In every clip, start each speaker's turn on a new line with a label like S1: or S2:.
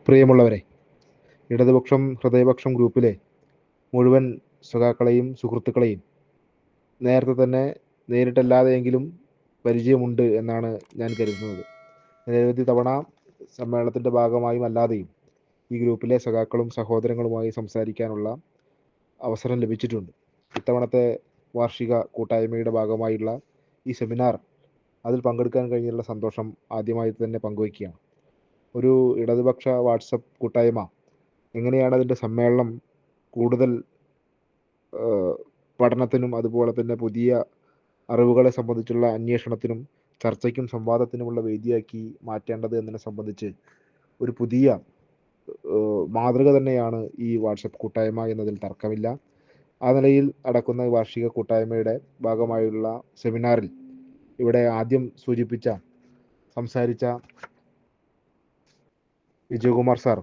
S1: പ്രിയമുള്ളവരെ, ഇടതുപക്ഷം ഹൃദയപക്ഷം ഗ്രൂപ്പിലെ മുഴുവൻ സഖാക്കളെയും സുഹൃത്തുക്കളെയും നേരത്തെ തന്നെ നേരിട്ടല്ലാതെയെങ്കിലും പരിചയമുണ്ട് എന്നാണ് ഞാൻ കരുതുന്നത്. നിരവധി തവണ സമ്മേളനത്തിൻ്റെ ഭാഗമായും അല്ലാതെയും ഈ ഗ്രൂപ്പിലെ സഖാക്കളും സഹോദരങ്ങളുമായി സംസാരിക്കാനുള്ള അവസരം ലഭിച്ചിട്ടുണ്ട്. ഇത്തവണത്തെ വാർഷിക കൂട്ടായ്മയുടെ ഭാഗമായുള്ള ഈ സെമിനാർ അതിൽ പങ്കെടുക്കാൻ കഴിഞ്ഞുള്ള സന്തോഷം ആദ്യമായി തന്നെ പങ്കുവയ്ക്കുകയാണ്. ഒരു ഇടതുപക്ഷ വാട്സപ്പ് കൂട്ടായ്മ എങ്ങനെയാണ് അതിൻ്റെ സമ്മേളനം കൂടുതൽ പഠനത്തിനും അതുപോലെ തന്നെ പുതിയ അറിവുകളെ സംബന്ധിച്ചുള്ള അന്വേഷണത്തിനും ചർച്ചയ്ക്കും സംവാദത്തിനുമുള്ള വേദിയാക്കി മാറ്റേണ്ടത് എന്നതിനെ സംബന്ധിച്ച് ഒരു പുതിയ മാതൃക തന്നെയാണ് ഈ വാട്സപ്പ് കൂട്ടായ്മ എന്നതിൽ തർക്കമില്ല. ആ നിലയിൽ നടക്കുന്ന വാർഷിക കൂട്ടായ്മയുടെ ഭാഗമായുള്ള സെമിനാറിൽ ഇവിടെ ആദ്യം സംസാരിച്ച വിജയകുമാർ സാർ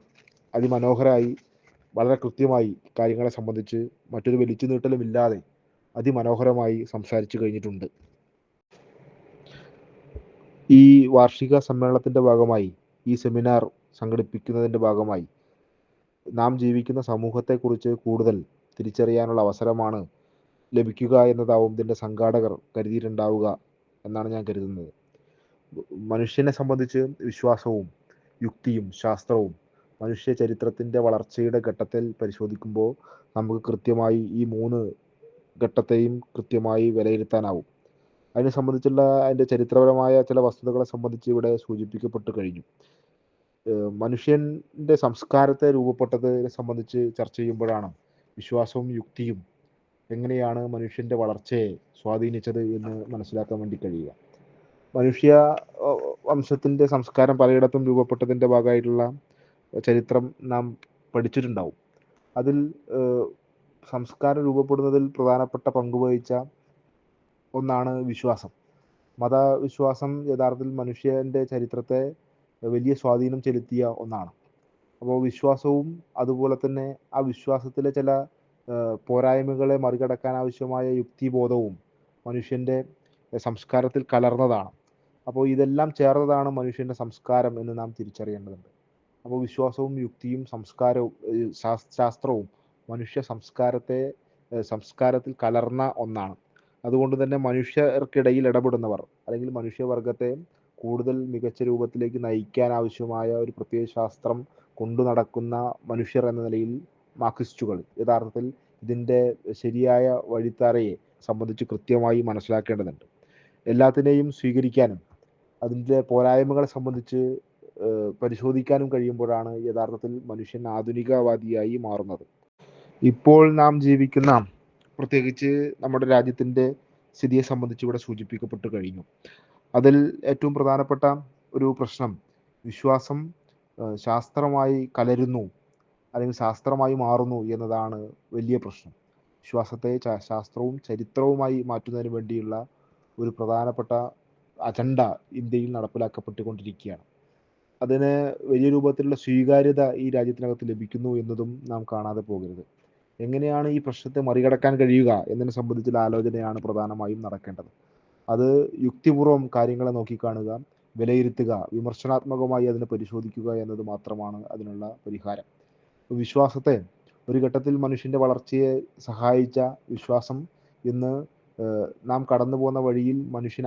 S1: അതിമനോഹരമായി വളരെ കൃത്യമായി കാര്യങ്ങളെ സംബന്ധിച്ച് മറ്റൊരു വലിച്ചു നീട്ടലുമില്ലാതെ അതിമനോഹരമായി സംസാരിച്ചു കഴിഞ്ഞിട്ടുണ്ട്. ഈ വാർഷിക സമ്മേളനത്തിൻ്റെ ഭാഗമായി ഈ സെമിനാർ സംഘടിപ്പിക്കുന്നതിൻ്റെ ഭാഗമായി നാം ജീവിക്കുന്ന സമൂഹത്തെക്കുറിച്ച് കൂടുതൽ തിരിച്ചറിയാനുള്ള അവസരമാണ് ലഭിക്കുക എന്നതാവും ഇതിൻ്റെ സംഘാടകർ കരുതിയിട്ടുണ്ടാവുക എന്നാണ് ഞാൻ കരുതുന്നത്. മനുഷ്യനെ സംബന്ധിച്ച് വിശ്വാസവും യുക്തിയും ശാസ്ത്രവും മനുഷ്യ ചരിത്രത്തിൻ്റെ വളർച്ചയുടെ ഘട്ടത്തിൽ പരിശോധിക്കുമ്പോൾ നമുക്ക് കൃത്യമായി ഈ 3 ഘട്ടത്തെയും കൃത്യമായി വിലയിരുത്താനാവും. അതിനെ സംബന്ധിച്ചുള്ള അതിൻ്റെ ചരിത്രപരമായ ചില വസ്തുതകളെ സംബന്ധിച്ച് ഇവിടെ സൂചിപ്പിക്കപ്പെട്ട് കഴിഞ്ഞു. മനുഷ്യൻ്റെ സംസ്കാരത്തെ രൂപപ്പെട്ടതിനെ സംബന്ധിച്ച് ചർച്ച ചെയ്യുമ്പോഴാണ് വിശ്വാസവും യുക്തിയും എങ്ങനെയാണ് മനുഷ്യൻ്റെ വളർച്ചയെ സ്വാധീനിച്ചത് എന്ന് മനസ്സിലാക്കാൻ വേണ്ടി കഴിയുക. മനുഷ്യ വംശത്തിൻ്റെ സംസ്കാരം പലയിടത്തും രൂപപ്പെട്ടതിൻ്റെ ഭാഗമായിട്ടുള്ള ചരിത്രം നാം പഠിച്ചിട്ടുണ്ടാവും. അതിൽ സംസ്കാരം രൂപപ്പെടുന്നതിൽ പ്രധാനപ്പെട്ട പങ്കുവഹിച്ച ഒന്നാണ് വിശ്വാസം. മതവിശ്വാസം യഥാർത്ഥത്തിൽ മനുഷ്യൻ്റെ ചരിത്രത്തെ വലിയ സ്വാധീനം ചെലുത്തിയ ഒന്നാണ്. അപ്പോൾ വിശ്വാസവും അതുപോലെ തന്നെ ആ വിശ്വാസത്തിലെ ചില പോരായ്മകളെ മറികടക്കാൻ ആവശ്യമായ യുക്തിബോധവും മനുഷ്യൻ്റെ സംസ്കാരത്തിൽ കലർന്നതാണ്. അപ്പോൾ ഇതെല്ലാം ചേർന്നതാണ് മനുഷ്യൻ്റെ സംസ്കാരം എന്ന് നാം തിരിച്ചറിയേണ്ടതുണ്ട്. അപ്പോൾ വിശ്വാസവും യുക്തിയും സംസ്കാരവും ശാസ്ത്രവും മനുഷ്യ സംസ്കാരത്തിൽ കലർന്ന ഒന്നാണ്. അതുകൊണ്ട് തന്നെ മനുഷ്യർക്കിടയിൽ ഇടപെടുന്നവർ അല്ലെങ്കിൽ മനുഷ്യവർഗത്തെ കൂടുതൽ മികച്ച രൂപത്തിലേക്ക് നയിക്കാൻ ആവശ്യമായ ഒരു പ്രത്യേക ശാസ്ത്രം കൊണ്ടു നടക്കുന്ന മനുഷ്യർ എന്ന നിലയിൽ മാർക്സിസ്റ്റുകൾ യഥാർത്ഥത്തിൽ ഇതിൻ്റെ ശരിയായ വഴിത്താരയെ സംബന്ധിച്ച് കൃത്യമായി മനസ്സിലാക്കേണ്ടതുണ്ട്. എല്ലാത്തിനെയും സ്വീകരിക്കാനും അതിൻ്റെ പോരായ്മകളെ സംബന്ധിച്ച് പരിശോധിക്കാനും കഴിയുമ്പോഴാണ് യഥാർത്ഥത്തിൽ മനുഷ്യൻ ആധുനികവാദിയായി മാറുന്നത്. ഇപ്പോൾ നാം ജീവിക്കുന്ന പ്രത്യേകിച്ച് നമ്മുടെ രാജ്യത്തിൻ്റെ സ്ഥിതിയെ സംബന്ധിച്ച് ഇവിടെ സൂചിപ്പിക്കപ്പെട്ട് കഴിഞ്ഞു. അതിൽ ഏറ്റവും പ്രധാനപ്പെട്ട ഒരു പ്രശ്നം വിശ്വാസം ശാസ്ത്രമായി കലരുന്നു അല്ലെങ്കിൽ ശാസ്ത്രമായി മാറുന്നു എന്നതാണ് വലിയ പ്രശ്നം. വിശ്വാസത്തെ ശാസ്ത്രവും ചരിത്രവുമായി മാറ്റുന്നതിന് വേണ്ടിയുള്ള ഒരു പ്രധാനപ്പെട്ട അജണ്ട ഇന്ത്യയിൽ നടപ്പിലാക്കപ്പെട്ടുകൊണ്ടിരിക്കുകയാണ്. അതിന് വലിയ രൂപത്തിലുള്ള സ്വീകാര്യത ഈ രാജ്യത്തിനകത്ത് ലഭിക്കുന്നു എന്നതും നാം കാണാതെ പോകരുത്. എങ്ങനെയാണ് ഈ പ്രശ്നത്തെ മറികടക്കാൻ കഴിയുക എന്നതിനെ സംബന്ധിച്ചുള്ള ആലോചനയാണ് പ്രധാനമായും നടക്കേണ്ടത്. അത് യുക്തിപൂർവ്വം കാര്യങ്ങളെ നോക്കിക്കാണുക, വിലയിരുത്തുക, വിമർശനാത്മകമായി അതിനെ പരിശോധിക്കുക എന്നത് മാത്രമാണ് അതിനുള്ള പരിഹാരം. വിശ്വാസത്തെ ഒരു ഘട്ടത്തിൽ മനുഷ്യൻ്റെ വളർച്ചയെ സഹായിച്ച വിശ്വാസം ഇന്ന് നാം കടന്നു പോകുന്ന വഴിയിൽ മനുഷ്യൻ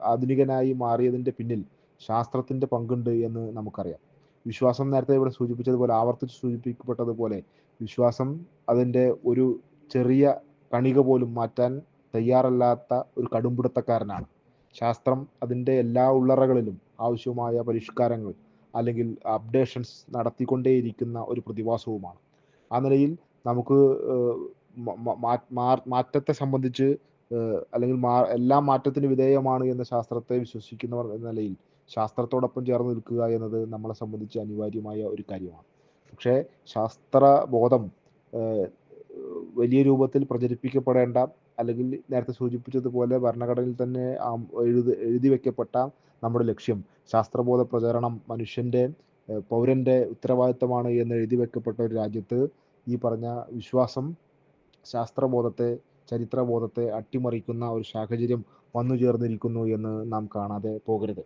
S1: ആധുനികനായി മാറിയതിൻ്റെ പിന്നിൽ ശാസ്ത്രത്തിൻ്റെ പങ്കുണ്ട് എന്ന് നമുക്കറിയാം. വിശ്വാസം നേരത്തെ ഇവിടെ സൂചിപ്പിച്ചതുപോലെ ആവർത്തിച്ച് സൂചിപ്പിക്കപ്പെട്ടതുപോലെ വിശ്വാസം അതിൻ്റെ ഒരു ചെറിയ കണിക പോലും മാറ്റാൻ തയ്യാറല്ലാത്ത ഒരു കടുംപിടുത്തക്കാരനാണ്. ശാസ്ത്രം അതിൻ്റെ എല്ലാ ഉള്ളറകളിലും ആവശ്യമായ പരിഷ്കാരങ്ങൾ അല്ലെങ്കിൽ അപ്ഡേഷൻസ് നടത്തിക്കൊണ്ടേയിരിക്കുന്ന ഒരു പ്രതിഭാസവുമാണ്. ആ നിലയിൽ നമുക്ക് മാറ്റത്തെ സംബന്ധിച്ച് അല്ലെങ്കിൽ എല്ലാം മാറ്റത്തിന് വിധേയമാണ് എന്ന ശാസ്ത്രത്തെ വിശ്വസിക്കുന്നവർ എന്ന നിലയിൽ ശാസ്ത്രത്തോടൊപ്പം ചേർന്ന് നിൽക്കുക എന്നത് നമ്മളെ സംബന്ധിച്ച് അനിവാര്യമായ ഒരു കാര്യമാണ്. പക്ഷേ ശാസ്ത്രബോധം വലിയ രൂപത്തിൽ പ്രചരിപ്പിക്കപ്പെടേണ്ട അല്ലെങ്കിൽ നേരത്തെ സൂചിപ്പിച്ചതുപോലെ ഭരണഘടനയിൽ തന്നെ എഴുതി വെക്കപ്പെട്ട നമ്മുടെ ലക്ഷ്യം ശാസ്ത്രബോധ പ്രചരണം മനുഷ്യൻ്റെ പൗരൻ്റെ ഉത്തരവാദിത്തമാണ് എന്ന് എഴുതി വെക്കപ്പെട്ട ഒരു രാജ്യത്ത് ഈ പറഞ്ഞ വിശ്വാസം ശാസ്ത്രബോധത്തെ ചരിത്രബോധത്തെ അട്ടിമറിക്കുന്ന ഒരു സാഹചര്യം വന്നു ചേർന്നിരിക്കുന്നു എന്ന് നാം കാണാതെ പോകരുത്.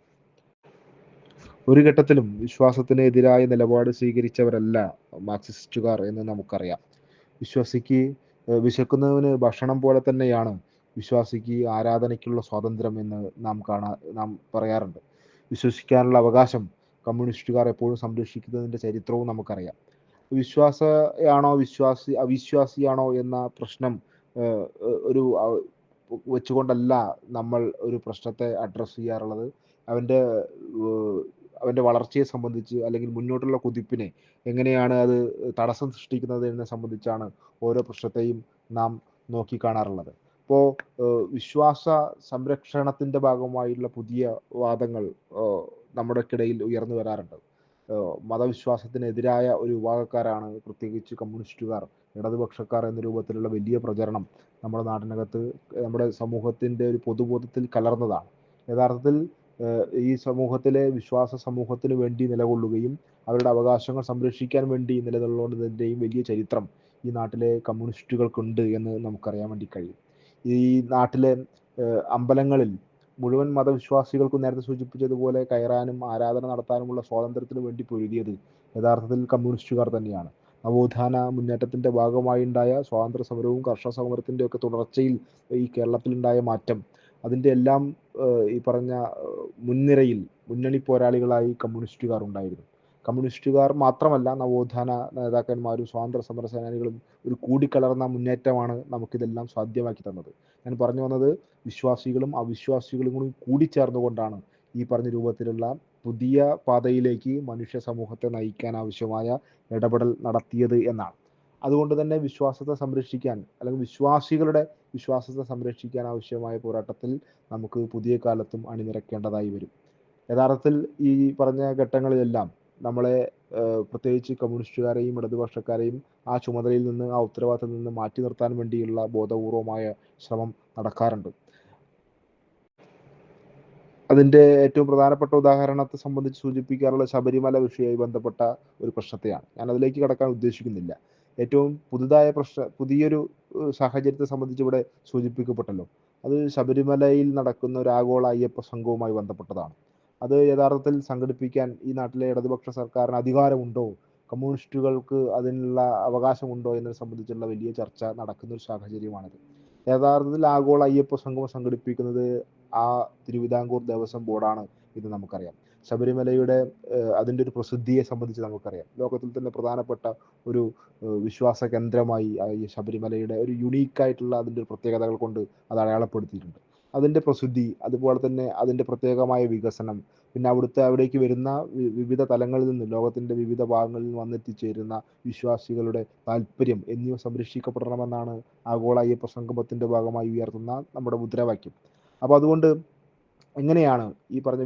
S1: ഒരു ഘട്ടത്തിലും വിശ്വാസത്തിന് എതിരായ നിലപാട് സ്വീകരിച്ചവരല്ല മാർക്സിസ്റ്റുകാർ എന്ന് നമുക്കറിയാം. വിശ്വാസിക്ക് വിശക്കുന്നവന് ഭക്ഷണം പോലെ തന്നെയാണ് വിശ്വാസിക്ക് ആരാധനയ്ക്കുള്ള സ്വാതന്ത്ര്യം എന്ന് നാം പറയാറുണ്ട്. വിശ്വസിക്കാനുള്ള അവകാശം കമ്മ്യൂണിസ്റ്റുകാർ എപ്പോഴും സംരക്ഷിക്കുന്നതിൻ്റെ ചരിത്രവും നമുക്കറിയാം. അവിശ്വാസിയാണോ എന്ന പ്രശ്നം ഒരു വെച്ചുകൊണ്ടല്ല നമ്മൾ ഒരു പ്രശ്നത്തെ അഡ്രസ്സ് ചെയ്യാറുള്ളത്. അവൻ്റെ അവൻ്റെ വളർച്ചയെ സംബന്ധിച്ച് അല്ലെങ്കിൽ മുന്നോട്ടുള്ള കുതിപ്പിനെ എങ്ങനെയാണ് അത് തടസ്സം സൃഷ്ടിക്കുന്നത് എന്നെ സംബന്ധിച്ചാണ് ഓരോ പ്രശ്നത്തെയും നാം നോക്കിക്കാണാറുള്ളത്. ഇപ്പോൾ വിശ്വാസ സംരക്ഷണത്തിൻ്റെ ഭാഗമായുള്ള പുതിയ വാദങ്ങൾ നമ്മുടെക്കിടയിൽ ഉയർന്നു വരാറുണ്ട്. മതവിശ്വാസത്തിനെതിരായ ഒരു വിഭാഗക്കാരാണ് പ്രത്യേകിച്ച് കമ്മ്യൂണിസ്റ്റുകാർ, ഇടതുപക്ഷക്കാർ എന്ന രൂപത്തിലുള്ള വലിയ പ്രചരണം നമ്മുടെ നാട്ടിനകത്ത് നമ്മുടെ സമൂഹത്തിൻ്റെ ഒരു പൊതുബോധത്തിൽ കലർന്നതാണ്. യഥാർത്ഥത്തിൽ ഈ സമൂഹത്തിലെ വിശ്വാസ സമൂഹത്തിന് വേണ്ടി നിലകൊള്ളുകയും അവരുടെ അവകാശങ്ങൾ സംരക്ഷിക്കാൻ വേണ്ടി നിലകൊള്ളുന്നതിൻ്റെയും വലിയ ചരിത്രം ഈ നാട്ടിലെ കമ്മ്യൂണിസ്റ്റുകൾക്കുണ്ട് എന്ന് നമുക്കറിയാൻ വേണ്ടി കഴിയും. ഈ നാട്ടിലെ അമ്പലങ്ങളിൽ മുഴുവൻ മതവിശ്വാസികൾക്കും നേരത്തെ സൂചിപ്പിച്ചതുപോലെ കയറാനും ആരാധന നടത്താനുമുള്ള സ്വാതന്ത്ര്യത്തിന് വേണ്ടി പൊരുതിയത് യഥാർത്ഥത്തിൽ കമ്മ്യൂണിസ്റ്റുകാർ തന്നെയാണ്. നവോത്ഥാന മുന്നേറ്റത്തിൻ്റെ ഭാഗമായി ഉണ്ടായ സ്വാതന്ത്ര്യ സമരവും കർഷക സമരത്തിൻ്റെ ഒക്കെ തുടർച്ചയിൽ ഈ കേരളത്തിലുണ്ടായ മാറ്റം, അതിൻ്റെ എല്ലാം ഈ പറഞ്ഞ മുന്നണി പോരാളികളായി കമ്മ്യൂണിസ്റ്റുകാർ ഉണ്ടായിരുന്നു. കമ്മ്യൂണിസ്റ്റുകാർ മാത്രമല്ല, നവോത്ഥാന നേതാക്കന്മാരും സ്വാതന്ത്ര്യ സമര സേനാനികളും ഒരു കൂടിക്കലർന്ന മുന്നേറ്റമാണ് നമുക്കിതെല്ലാം സാധ്യമാക്കി തന്നത്. ഞാൻ പറഞ്ഞു വന്നത് വിശ്വാസികളും അവിശ്വാസികളും കൂടി കൂടിച്ചേർന്നുകൊണ്ടാണ് ഈ പറഞ്ഞ രൂപത്തിലുള്ള പുതിയ പാതയിലേക്ക് മനുഷ്യ സമൂഹത്തെ നയിക്കാൻ ആവശ്യമായ ഇടപെടൽ നടത്തിയത് എന്നാണ്. അതുകൊണ്ട് തന്നെ വിശ്വാസത്തെ സംരക്ഷിക്കാൻ അല്ലെങ്കിൽ വിശ്വാസികളുടെ വിശ്വാസത്തെ സംരക്ഷിക്കാൻ ആവശ്യമായ പോരാട്ടത്തിൽ നമുക്ക് പുതിയ കാലത്തും അണിനിരക്കേണ്ടതായി വരും. യഥാർത്ഥത്തിൽ ഈ പറഞ്ഞ ഘട്ടങ്ങളിലെല്ലാം നമ്മളെ പ്രത്യേകിച്ച് കമ്മ്യൂണിസ്റ്റുകാരെയും ഇടതുപക്ഷക്കാരെയും ആ ചുമതലയിൽ നിന്ന്, ആ ഉത്തരവാദിത്തത്തിൽ നിന്ന് മാറ്റി നിർത്താൻ വേണ്ടിയുള്ള ബോധപൂർവമായ ശ്രമം നടക്കാറുണ്ട്. അതിൻ്റെ ഏറ്റവും പ്രധാനപ്പെട്ട ഉദാഹരണത്തെ സംബന്ധിച്ച് സൂചിപ്പിക്കാറുള്ള ശബരിമല വിഷയവുമായി ബന്ധപ്പെട്ട ഒരു പ്രശ്നത്തെയാണ്. ഞാൻ അതിലേക്ക് കടക്കാൻ ഉദ്ദേശിക്കുന്നില്ല. ഏറ്റവും പുതിയൊരു സാഹചര്യത്തെ സംബന്ധിച്ച് ഇവിടെ സൂചിപ്പിക്കപ്പെട്ടല്ലോ. അത് ശബരിമലയിൽ നടക്കുന്ന ഒരു ആഗോള അയ്യപ്പ സംഘവുമായി ബന്ധപ്പെട്ടതാണ്. അത് യഥാർത്ഥത്തിൽ സംഘടിപ്പിക്കാൻ ഈ നാട്ടിലെ ഇടതുപക്ഷ സർക്കാരിന് അധികാരമുണ്ടോ, കമ്മ്യൂണിസ്റ്റുകൾക്ക് അതിനുള്ള അവകാശമുണ്ടോ എന്നതിനെ സംബന്ധിച്ചുള്ള വലിയ ചർച്ച നടക്കുന്ന ഒരു സാഹചര്യമാണിത്. യഥാർത്ഥത്തിൽ ആഗോള അയ്യപ്പ സംഗമം സംഘടിപ്പിക്കുന്നത് ആ തിരുവിതാംകൂർ ദേവസ്വം ബോർഡാണ് എന്ന് നമുക്കറിയാം. ശബരിമലയുടെ അതിൻ്റെ ഒരു പ്രസിദ്ധിയെ സംബന്ധിച്ച് നമുക്കറിയാം. ലോകത്തിൽ തന്നെ പ്രധാനപ്പെട്ട ഒരു വിശ്വാസ കേന്ദ്രമായി ഈ ശബരിമലയുടെ ഒരു യുണീക്കായിട്ടുള്ള അതിൻ്റെ ഒരു പ്രത്യേകതകൾ കൊണ്ട് അത് അടയാളപ്പെടുത്തിയിട്ടുണ്ട്. അതിൻ്റെ പ്രസിദ്ധി, അതുപോലെ തന്നെ അതിൻ്റെ പ്രത്യേകമായ വികസനം, പിന്നെ അവിടേക്ക് വരുന്ന വിവിധ തലങ്ങളിൽ നിന്ന്, ലോകത്തിൻ്റെ വിവിധ ഭാഗങ്ങളിൽ നിന്ന് വന്നെത്തിച്ചേരുന്ന വിശ്വാസികളുടെ താല്പര്യം എന്നിവ സംരക്ഷിക്കപ്പെടണമെന്നാണ് ആഗോള അയ്യപ്പ സംഗമത്തിൻ്റെ ഭാഗമായി ഉയർത്തുന്ന നമ്മുടെ മുദ്രാവാക്യം. അപ്പോൾ അതുകൊണ്ട് എങ്ങനെയാണ് ഈ പറഞ്ഞ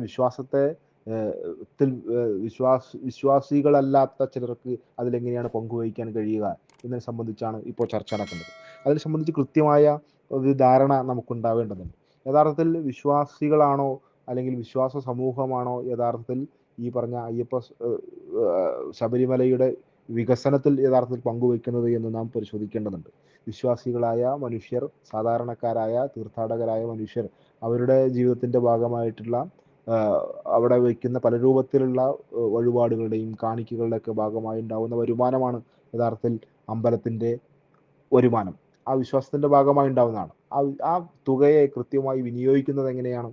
S1: വിശ്വാസികളല്ലാത്ത ചിലർക്ക് അതിലെങ്ങനെയാണ് പങ്കുവഹിക്കാൻ കഴിയുക എന്നതിനെ സംബന്ധിച്ചാണ് ഇപ്പോൾ ചർച്ച നടക്കുന്നത്. അതിനെ സംബന്ധിച്ച് കൃത്യമായ ഒരു ധാരണ നമുക്കുണ്ടാവേണ്ടതുണ്ട്. യഥാർത്ഥത്തിൽ വിശ്വാസികളാണോ അല്ലെങ്കിൽ വിശ്വാസ സമൂഹമാണോ യഥാർത്ഥത്തിൽ ഈ പറഞ്ഞ ശബരിമലയുടെ വികസനത്തിൽ യഥാർത്ഥത്തിൽ പങ്കുവയ്ക്കുന്നത് എന്ന് നാം പരിശോധിക്കേണ്ടതുണ്ട്. വിശ്വാസികളായ മനുഷ്യർ, സാധാരണക്കാരായ തീർത്ഥാടകരായ മനുഷ്യർ അവരുടെ ജീവിതത്തിൻ്റെ ഭാഗമായിട്ടുള്ള അവിടെ വയ്ക്കുന്ന പല രൂപത്തിലുള്ള വഴിപാടുകളുടെയും കാണിക്കകളുടെയൊക്കെ ഭാഗമായി ഉണ്ടാകുന്ന വരുമാനമാണ് യഥാർത്ഥത്തിൽ അമ്പലത്തിൻ്റെ വരുമാനം. ആ വിശ്വാസത്തിൻ്റെ ഭാഗമായി ഉണ്ടാകുന്നതാണ്. ആ തുകയെ കൃത്യമായി വിനിയോഗിക്കുന്നത് എങ്ങനെയാണ്?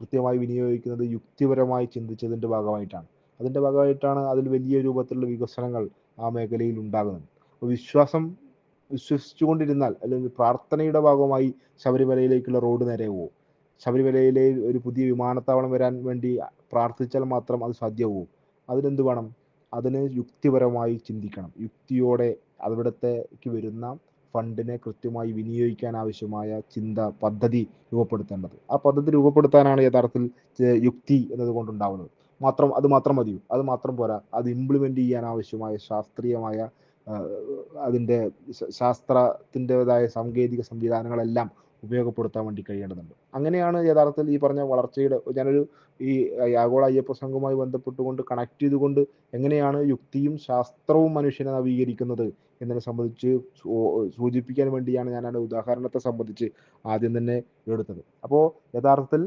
S1: കൃത്യമായി വിനിയോഗിക്കുന്നത് യുക്തിപരമായി ചിന്തിച്ചതിൻ്റെ ഭാഗമായിട്ടാണ്. അതിൻ്റെ ഭാഗമായിട്ടാണ് അതിൽ വലിയ രൂപത്തിലുള്ള വികസനങ്ങൾ ആ മേഖലയിൽ ഉണ്ടാകുന്നത്. അപ്പോൾ വിശ്വസിച്ചുകൊണ്ടിരുന്നാൽ അല്ലെങ്കിൽ പ്രാർത്ഥനയുടെ ഭാഗമായി ശബരിമലയിലേക്കുള്ള റോഡ് നേരെ പോകും. ശബരിമലയിലെ ഒരു പുതിയ വിമാനത്താവളം വരാൻ വേണ്ടി പ്രാർത്ഥിച്ചാൽ മാത്രം അത് സാധ്യമാവും. അതിനെന്ത് വേണം? അതിന് യുക്തിപരമായി ചിന്തിക്കണം. യുക്തിയോടെ അവിടത്തേക്ക് വരുന്ന ഫണ്ടിനെ കൃത്യമായി വിനിയോഗിക്കാൻ ആവശ്യമായ പദ്ധതി രൂപപ്പെടുത്തേണ്ടത്. ആ പദ്ധതി രൂപപ്പെടുത്താനാണ് യഥാർത്ഥത്തിൽ യുക്തി എന്നതുകൊണ്ടുണ്ടാവുന്നത്. അത് മാത്രം മതിയോ? അത് മാത്രം പോരാ. അത് ഇംപ്ലിമെൻ്റ് ചെയ്യാൻ ആവശ്യമായ ശാസ്ത്രീയമായ അതിൻ്റെ ശാസ്ത്രത്തിൻ്റെതായ സാങ്കേതിക സംവിധാനങ്ങളെല്ലാം ഉപയോഗപ്പെടുത്താൻ വേണ്ടി കഴിയേണ്ടതുണ്ട്. അങ്ങനെയാണ് യഥാർത്ഥത്തിൽ ഈ പറഞ്ഞ വളർച്ചയുടെ ഈ ആഗോള അയ്യപ്പ സംഘവുമായി ബന്ധപ്പെട്ടുകൊണ്ട് കണക്ട് ചെയ്തുകൊണ്ട് എങ്ങനെയാണ് യുക്തിയും ശാസ്ത്രവും മനുഷ്യനെ നവീകരിക്കുന്നത് എന്നതിനെ സംബന്ധിച്ച് സൂചിപ്പിക്കാൻ വേണ്ടിയാണ് ഞാൻ ആ ഉദാഹരണത്തെ സംബന്ധിച്ച് ആദ്യം തന്നെ എടുത്തത്. അപ്പോൾ യഥാർത്ഥത്തിൽ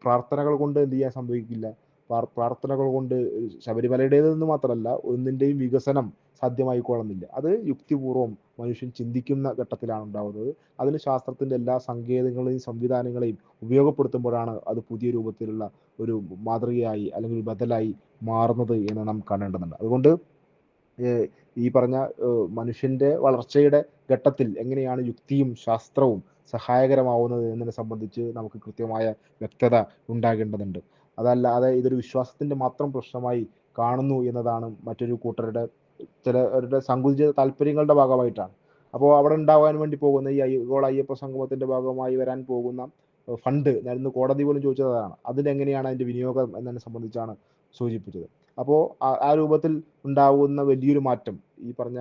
S1: പ്രാർത്ഥനകൾ കൊണ്ട് എന്ത് ചെയ്യാൻ സംഭവിക്കില്ല? പ്രാർത്ഥനകൾ കൊണ്ട് ശബരിമലയുടേതെന്ന് മാത്രമല്ല ഒന്നിൻ്റെയും വികസനം സാധ്യമായിക്കൊള്ളുന്നില്ല. അത് യുക്തിപൂർവ്വം മനുഷ്യൻ ചിന്തിക്കുന്ന ഘട്ടത്തിലാണ് ഉണ്ടാവുന്നത്. അതിന് ശാസ്ത്രത്തിൻ്റെ എല്ലാ സങ്കേതങ്ങളെയും സംവിധാനങ്ങളെയും ഉപയോഗപ്പെടുത്തുമ്പോഴാണ് അത് പുതിയ രൂപത്തിലുള്ള ഒരു മാതൃകയായി അല്ലെങ്കിൽ ബദലായി മാറുന്നത് എന്ന് നാം കാണേണ്ടതുണ്ട്. അതുകൊണ്ട് ഈ പറഞ്ഞ മനുഷ്യൻ്റെ വളർച്ചയുടെ ഘട്ടത്തിൽ എങ്ങനെയാണ് യുക്തിയും ശാസ്ത്രവും സഹായകരമാവുന്നത് എന്നതിനെ സംബന്ധിച്ച് നമുക്ക് കൃത്യമായ വ്യക്തത ഉണ്ടാകേണ്ടതുണ്ട്. അതല്ലാതെ ഇതൊരു വിശ്വാസത്തിൻ്റെ മാത്രം പ്രശ്നമായി കാണുന്നു എന്നതാണ് മറ്റൊരു കൂട്ടരുടെ ചിലരുടെ സങ്കുചിത താല്പര്യങ്ങളുടെ ഭാഗമായിട്ടാണ്. അപ്പോൾ അവിടെ ഉണ്ടാവാൻ വേണ്ടി പോകുന്ന ഈ അയ്യപ്പ സംഗമത്തിൻ്റെ ഭാഗമായി വരാൻ പോകുന്ന ഫണ്ട് ഞാൻ ഇന്ന് കോടതി പോലും ചോദിച്ചത് അതാണ്. അതിലെങ്ങനെയാണ് അതിൻ്റെ വിനിയോഗം എന്നതിനെ സംബന്ധിച്ചാണ് സൂചിപ്പിച്ചത്. അപ്പോൾ ആ രൂപത്തിൽ ഉണ്ടാവുന്ന വലിയൊരു മാറ്റം ഈ പറഞ്ഞ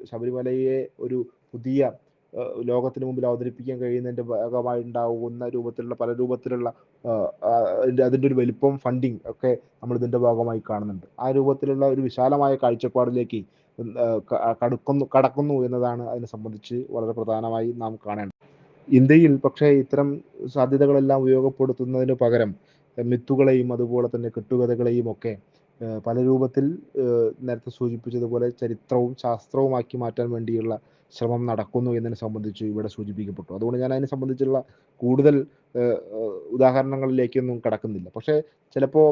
S1: ശബരിമലയെ ഒരു പുതിയ ലോകത്തിന് മുമ്പിൽ അവതരിപ്പിക്കാൻ കഴിയുന്നതിൻ്റെ ഭാഗമായി ഉണ്ടാവുന്ന രൂപത്തിലുള്ള പല രൂപത്തിലുള്ള അതിൻ്റെ ഒരു വലിപ്പം ഫണ്ടിങ് ഒക്കെ നമ്മൾ ഇതിൻ്റെ ഭാഗമായി കാണുന്നുണ്ട്. ആ രൂപത്തിലുള്ള ഒരു വിശാലമായ കാഴ്ചപ്പാടിലേക്ക് കടക്കുന്നു എന്നതാണ് അതിനെ സംബന്ധിച്ച് വളരെ പ്രധാനമായി നാം കാണേണ്ടത്. ഇന്ത്യയിൽ പക്ഷേ ഇത്തരം സാധ്യതകളെല്ലാം ഉപയോഗപ്പെടുത്തുന്നതിന് പകരം മിത്തുകളെയും അതുപോലെ തന്നെ കെട്ടുകഥകളെയും ഒക്കെ പല രൂപത്തിൽ നേരത്തെ സൂചിപ്പിച്ചതുപോലെ ചരിത്രവും ശാസ്ത്രവുമാക്കി മാറ്റാൻ വേണ്ടിയുള്ള ശ്രമം നടക്കുന്നു എന്നതിനെ സംബന്ധിച്ച് ഇവിടെ സൂചിപ്പിക്കപ്പെട്ടു. അതുകൊണ്ട് ഞാൻ അതിനെ സംബന്ധിച്ചുള്ള കൂടുതൽ ഉദാഹരണങ്ങളിലേക്കൊന്നും കടക്കുന്നില്ല. പക്ഷേ ചിലപ്പോൾ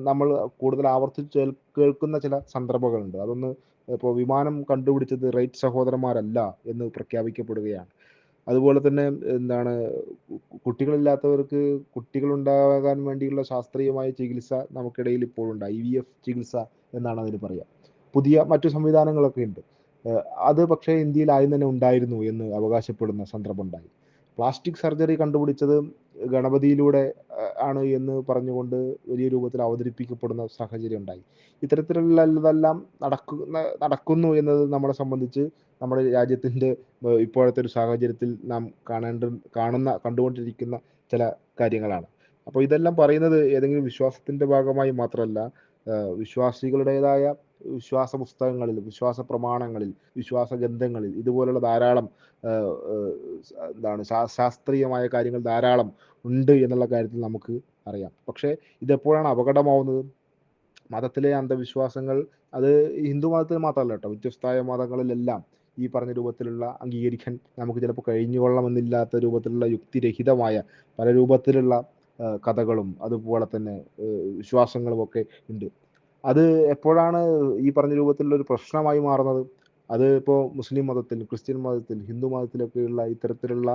S1: നമ്മൾ കൂടുതൽ ആവർത്തിച്ച് കേൾക്കുന്ന ചില സന്ദർഭങ്ങളുണ്ട്. അതൊന്ന് ഇപ്പോൾ വിമാനം കണ്ടുപിടിച്ചത് റൈറ്റ് സഹോദരന്മാരല്ല എന്ന് പ്രഖ്യാപിക്കപ്പെടുകയാണ്. അതുപോലെ തന്നെ എന്താണ് കുട്ടികളില്ലാത്തവർക്ക് കുട്ടികളുണ്ടാകാൻ വേണ്ടിയുള്ള ശാസ്ത്രീയമായ ചികിത്സ നമുക്കിടയിൽ ഇപ്പോഴുണ്ട്. IVF ചികിത്സ എന്നാണ് അതിന് പറയുക. പുതിയ മറ്റു സംവിധാനങ്ങളൊക്കെ ഉണ്ട്. അത് പക്ഷേ ഇന്ത്യയിൽ ആദ്യം തന്നെ ഉണ്ടായിരുന്നു എന്ന് അവകാശപ്പെടുന്ന സന്ദർഭമുണ്ടായി. പ്ലാസ്റ്റിക് സർജറി കണ്ടുപിടിച്ചത് ഗണപതിയിലൂടെ ആണ് എന്ന് പറഞ്ഞുകൊണ്ട് വലിയ രൂപത്തിൽ അവതരിപ്പിക്കപ്പെടുന്ന സാഹചര്യം ഉണ്ടായി. ഇത്തരത്തിലുള്ളതെല്ലാം നടക്കുന്നു എന്നത് നമ്മളെ സംബന്ധിച്ച് നമ്മുടെ രാജ്യത്തിൻ്റെ ഇപ്പോഴത്തെ ഒരു സാഹചര്യത്തിൽ നാം കണ്ടുകൊണ്ടിരിക്കുന്ന ചില കാര്യങ്ങളാണ്. അപ്പോൾ ഇതെല്ലാം പറയുന്നത് ഏതെങ്കിലും വിശ്വാസത്തിൻ്റെ ഭാഗമായി മാത്രമല്ല, വിശ്വാസികളുടേതായ വിശ്വാസ പുസ്തകങ്ങളിൽ, വിശ്വാസ പ്രമാണങ്ങളിൽ, വിശ്വാസ ഗ്രന്ഥങ്ങളിൽ ഇതുപോലുള്ള ധാരാളം എന്താണ് ശാസ്ത്രീയമായ കാര്യങ്ങൾ ധാരാളം ഉണ്ട് എന്നുള്ള കാര്യത്തിൽ നമുക്ക് അറിയാം. പക്ഷേ ഇതെപ്പോഴാണ് അപകടമാവുന്നത്? മതത്തിലെ അന്ധവിശ്വാസങ്ങൾ അത് ഹിന്ദു മതത്തിൽ മാത്രമല്ല കേട്ടോ, വ്യത്യസ്തമായ മതങ്ങളിലെല്ലാം ഈ പറഞ്ഞ രൂപത്തിലുള്ള അംഗീകരിക്കാൻ നമുക്ക് ചിലപ്പോൾ കഴിഞ്ഞുകൊള്ളണമെന്നില്ലാത്ത രൂപത്തിലുള്ള യുക്തിരഹിതമായ പല രൂപത്തിലുള്ള കഥകളും അതുപോലെ തന്നെ വിശ്വാസങ്ങളുമൊക്കെ ഉണ്ട്. അത് എപ്പോഴാണ് ഈ പറഞ്ഞ രൂപത്തിലുള്ള ഒരു പ്രശ്നമായി മാറുന്നത്? അത് ഇപ്പോൾ മുസ്ലിം മതത്തിൽ, ക്രിസ്ത്യൻ മതത്തിൽ, ഹിന്ദു മതത്തിലൊക്കെയുള്ള ഇത്തരത്തിലുള്ള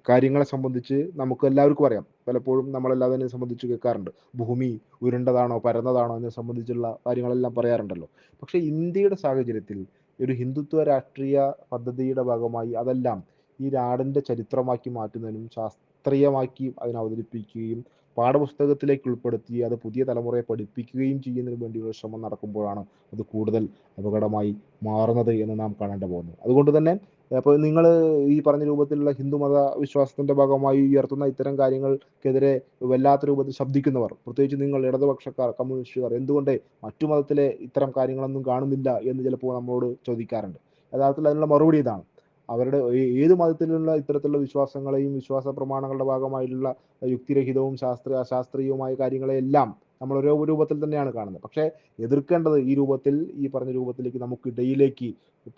S1: കാര്യങ്ങളെ സംബന്ധിച്ച് നമുക്ക് എല്ലാവർക്കും അറിയാം. പലപ്പോഴും നമ്മളെല്ലാവരും അതിനെ സംബന്ധിച്ച് കേൾക്കാറുണ്ട്. ഭൂമി ഉരുണ്ടതാണോ പരന്നതാണോ എന്നതിനെ സംബന്ധിച്ചുള്ള കാര്യങ്ങളെല്ലാം പറയാറുണ്ടല്ലോ. പക്ഷേ ഇന്ത്യയുടെ സാഹചര്യത്തിൽ ഒരു ഹിന്ദുത്വ രാഷ്ട്രീയ പദ്ധതിയുടെ ഭാഗമായി അതെല്ലാം ഈ നാടിൻ്റെ ചരിത്രമാക്കി മാറ്റുന്നതിനും ശാസ്ത്രീയമാക്കി അതിനെ അവതരിപ്പിക്കുകയും പാഠപുസ്തകത്തിലേക്ക് ഉൾപ്പെടുത്തി അത് പുതിയ തലമുറയെ പഠിപ്പിക്കുകയും ചെയ്യുന്നതിന് വേണ്ടിയുള്ള ശ്രമം നടക്കുമ്പോഴാണ് അത് കൂടുതൽ അപകടമായി മാറുന്നത് എന്ന് നാം കാണേണ്ടി പോകുന്നത്. അതുകൊണ്ട് തന്നെ അപ്പോൾ നിങ്ങൾ ഈ പറഞ്ഞ രൂപത്തിലുള്ള ഹിന്ദുമത വിശ്വാസത്തിൻ്റെ ഭാഗമായി ഉയർത്തുന്ന ഇത്തരം കാര്യങ്ങൾക്കെതിരെ വല്ലാത്ത രൂപത്തിൽ ശബ്ദിക്കുന്നവർ, പ്രത്യേകിച്ച് നിങ്ങൾ ഇടതുപക്ഷക്കാർ, കമ്മ്യൂണിസ്റ്റുകാർ, എന്തുകൊണ്ട് മറ്റു മതത്തിലെ ഇത്തരം കാര്യങ്ങളൊന്നും കാണുന്നില്ല എന്ന് ചിലപ്പോൾ നമ്മളോട് ചോദിക്കാറുണ്ട്. യഥാർത്ഥത്തിൽ അതിനുള്ള മറുപടി ഇതാണ്. അവരുടെ ഏത് മതത്തിലുള്ള ഇത്തരത്തിലുള്ള വിശ്വാസങ്ങളെയും വിശ്വാസ പ്രമാണങ്ങളുടെ ഭാഗമായിട്ടുള്ള യുക്തിരഹിതവും അശാസ്ത്രീയവുമായ കാര്യങ്ങളെയെല്ലാം നമ്മൾ ഓരോ രൂപത്തിൽ തന്നെയാണ് കാണുന്നത്. പക്ഷേ എതിർക്കേണ്ടത് ഈ രൂപത്തിൽ, ഈ പറഞ്ഞ രൂപത്തിലേക്ക് നമുക്കിടയിലേക്ക്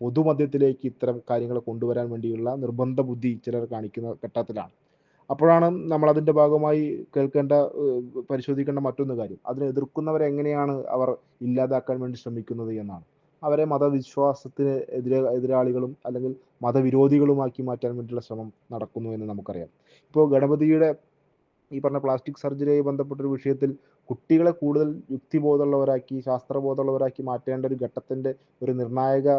S1: പൊതുമധ്യത്തിലേക്ക് ഇത്തരം കാര്യങ്ങൾ കൊണ്ടുവരാൻ വേണ്ടിയുള്ള നിർബന്ധ ബുദ്ധി ചിലർ കാണിക്കുന്ന ഘട്ടത്തിലാണ്. അപ്പോഴാണ് നമ്മൾ അതിൻ്റെ ഭാഗമായി പരിശോധിക്കേണ്ട മറ്റൊന്ന് കാര്യം, അതിനെ എതിർക്കുന്നവരെ എങ്ങനെയാണ് അവർ ഇല്ലാതാക്കാൻ വേണ്ടി ശ്രമിക്കുന്നത് എന്നാണ്. അവരെ മതവിശ്വാസത്തിന് എതിരാളികളും അല്ലെങ്കിൽ മതവിരോധികളുമാക്കി മാറ്റാൻ വേണ്ടിയുള്ള ശ്രമം നടക്കുന്നു എന്ന് നമുക്കറിയാം. ഇപ്പോൾ ഗണപതിയുടെ ഈ പറഞ്ഞ പ്ലാസ്റ്റിക് സർജറിയുമായി ബന്ധപ്പെട്ടൊരു വിഷയത്തിൽ കുട്ടികളെ കൂടുതൽ യുക്തിബോധമുള്ളവരാക്കി ശാസ്ത്രബോധമുള്ളവരാക്കി മാറ്റേണ്ട ഒരു ഘട്ടത്തിൻ്റെ ഒരു നിർണായക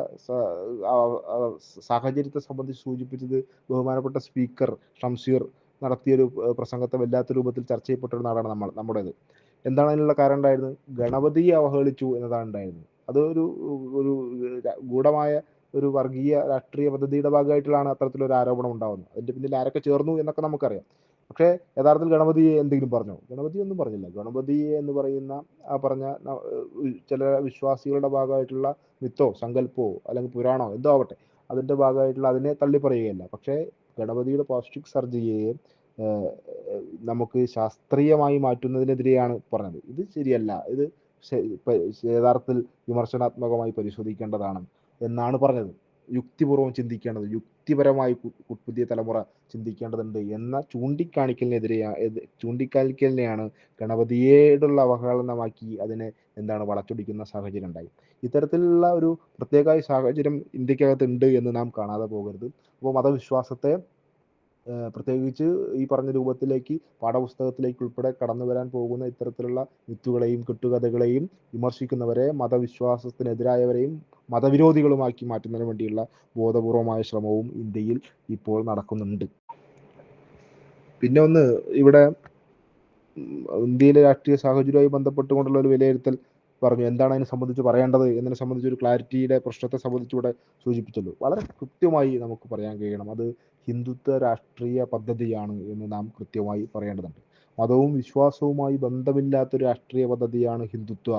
S1: സാഹചര്യത്തെ സംബന്ധിച്ച് സൂചിപ്പിച്ചത് ബഹുമാനപ്പെട്ട സ്പീക്കർ ഷംസീർ നടത്തിയൊരു പ്രസംഗത്തെ വല്ലാത്ത രൂപത്തിൽ ചർച്ച ചെയ്യപ്പെട്ടൊരു നാടാണ് നമ്മുടേത്. എന്താണ് അതിനുള്ള കാരണം ഉണ്ടായിരുന്നത്? ഗണപതിയെ അവഹേളിച്ചു എന്നതാണ് ഉണ്ടായിരുന്നത്. അത് ഒരു ഗൂഢമായ ഒരു വർഗീയ രാഷ്ട്രീയ പദ്ധതിയുടെ ഭാഗമായിട്ടാണ് അത്തരത്തിലൊരു ആരോപണം ഉണ്ടാകുന്നത്. അതിൻ്റെ പിന്നിൽ ആരൊക്കെ ചേർന്നു എന്നൊക്കെ നമുക്കറിയാം. പക്ഷേ യഥാർത്ഥത്തിൽ ഗണപതിയെ എന്തെങ്കിലും പറഞ്ഞോ? ഗണപതി ഒന്നും പറഞ്ഞില്ല. ഗണപതിയെ എന്ന് പറയുന്ന ആ പറഞ്ഞ ചില വിശ്വാസികളുടെ ഭാഗമായിട്ടുള്ള മിത്തോ സങ്കല്പമോ അല്ലെങ്കിൽ പുരാണോ എന്തോ ആവട്ടെ, അതിൻ്റെ ഭാഗമായിട്ടുള്ള അതിനെ തള്ളി പറയുകയല്ല. പക്ഷേ ഗണപതിയുടെ പ്ലാസ്റ്റിക് സർജറിയെ നമുക്ക് ശാസ്ത്രീയമായി മാറ്റുന്നതിനെതിരെയാണ് പറഞ്ഞത്. ഇത് ശരിയല്ല, ഇത് യഥാർത്ഥത്തിൽ വിമർശനാത്മകമായി പരിശോധിക്കേണ്ടതാണ് എന്നാണ് പറഞ്ഞത്. യുക്തിപൂർവ്വം ചിന്തിക്കേണ്ടത്, യുക്തിപരമായി പുതിയ തലമുറ ചിന്തിക്കേണ്ടതുണ്ട് എന്ന ചൂണ്ടിക്കാണിക്കലിനെയാണ് ഗണപതിയോടുള്ള അവഹേളനമാക്കി അതിനെ വളച്ചൊടിക്കുന്ന സാഹചര്യം ഉണ്ടായി. ഇത്തരത്തിലുള്ള ഒരു പ്രത്യേക സാഹചര്യം ഇന്ത്യക്കകത്ത് ഉണ്ട് എന്ന് നാം കാണാതെ പോകരുത്. അപ്പോൾ മതവിശ്വാസത്തെ പ്രത്യേകിച്ച് ഈ പറഞ്ഞ രൂപത്തിലേക്ക് പാഠപുസ്തകത്തിലേക്ക് ഉൾപ്പെടെ കടന്നു വരാൻ പോകുന്ന ഇത്തരത്തിലുള്ള മിത്തുകളെയും കെട്ടുകഥകളെയും വിമർശിക്കുന്നവരെ, മതവിശ്വാസത്തിനെതിരായവരെയും മതവിരോധികളുമാക്കി മാറ്റുന്നതിന് വേണ്ടിയുള്ള ബോധപൂർവമായ ശ്രമവും ഇന്ത്യയിൽ ഇപ്പോൾ നടക്കുന്നുണ്ട്. പിന്നെ ഒന്ന്, ഇവിടെ ഇന്ത്യയിലെ രാഷ്ട്രീയ സാഹചര്യവുമായി ബന്ധപ്പെട്ടുകൊണ്ടുള്ള ഒരു വിലയിരുത്തൽ പറഞ്ഞു. എന്താണ് അതിനെ സംബന്ധിച്ച് പറയേണ്ടത് എന്നതിനെ സംബന്ധിച്ച് ഒരു ക്ലാരിറ്റിയുടെ പ്രശ്നത്തെ സംബന്ധിച്ച് ഇവിടെ സൂചിപ്പിച്ചല്ലോ. വളരെ കൃത്യമായി നമുക്ക് പറയാൻ കഴിയണം, അത് ഹിന്ദുത്വ രാഷ്ട്രീയ പദ്ധതിയാണ് എന്ന് നാം കൃത്യമായി പറയേണ്ടതുണ്ട്. മതവും വിശ്വാസവുമായി ബന്ധമില്ലാത്തൊരു രാഷ്ട്രീയ പദ്ധതിയാണ് ഹിന്ദുത്വ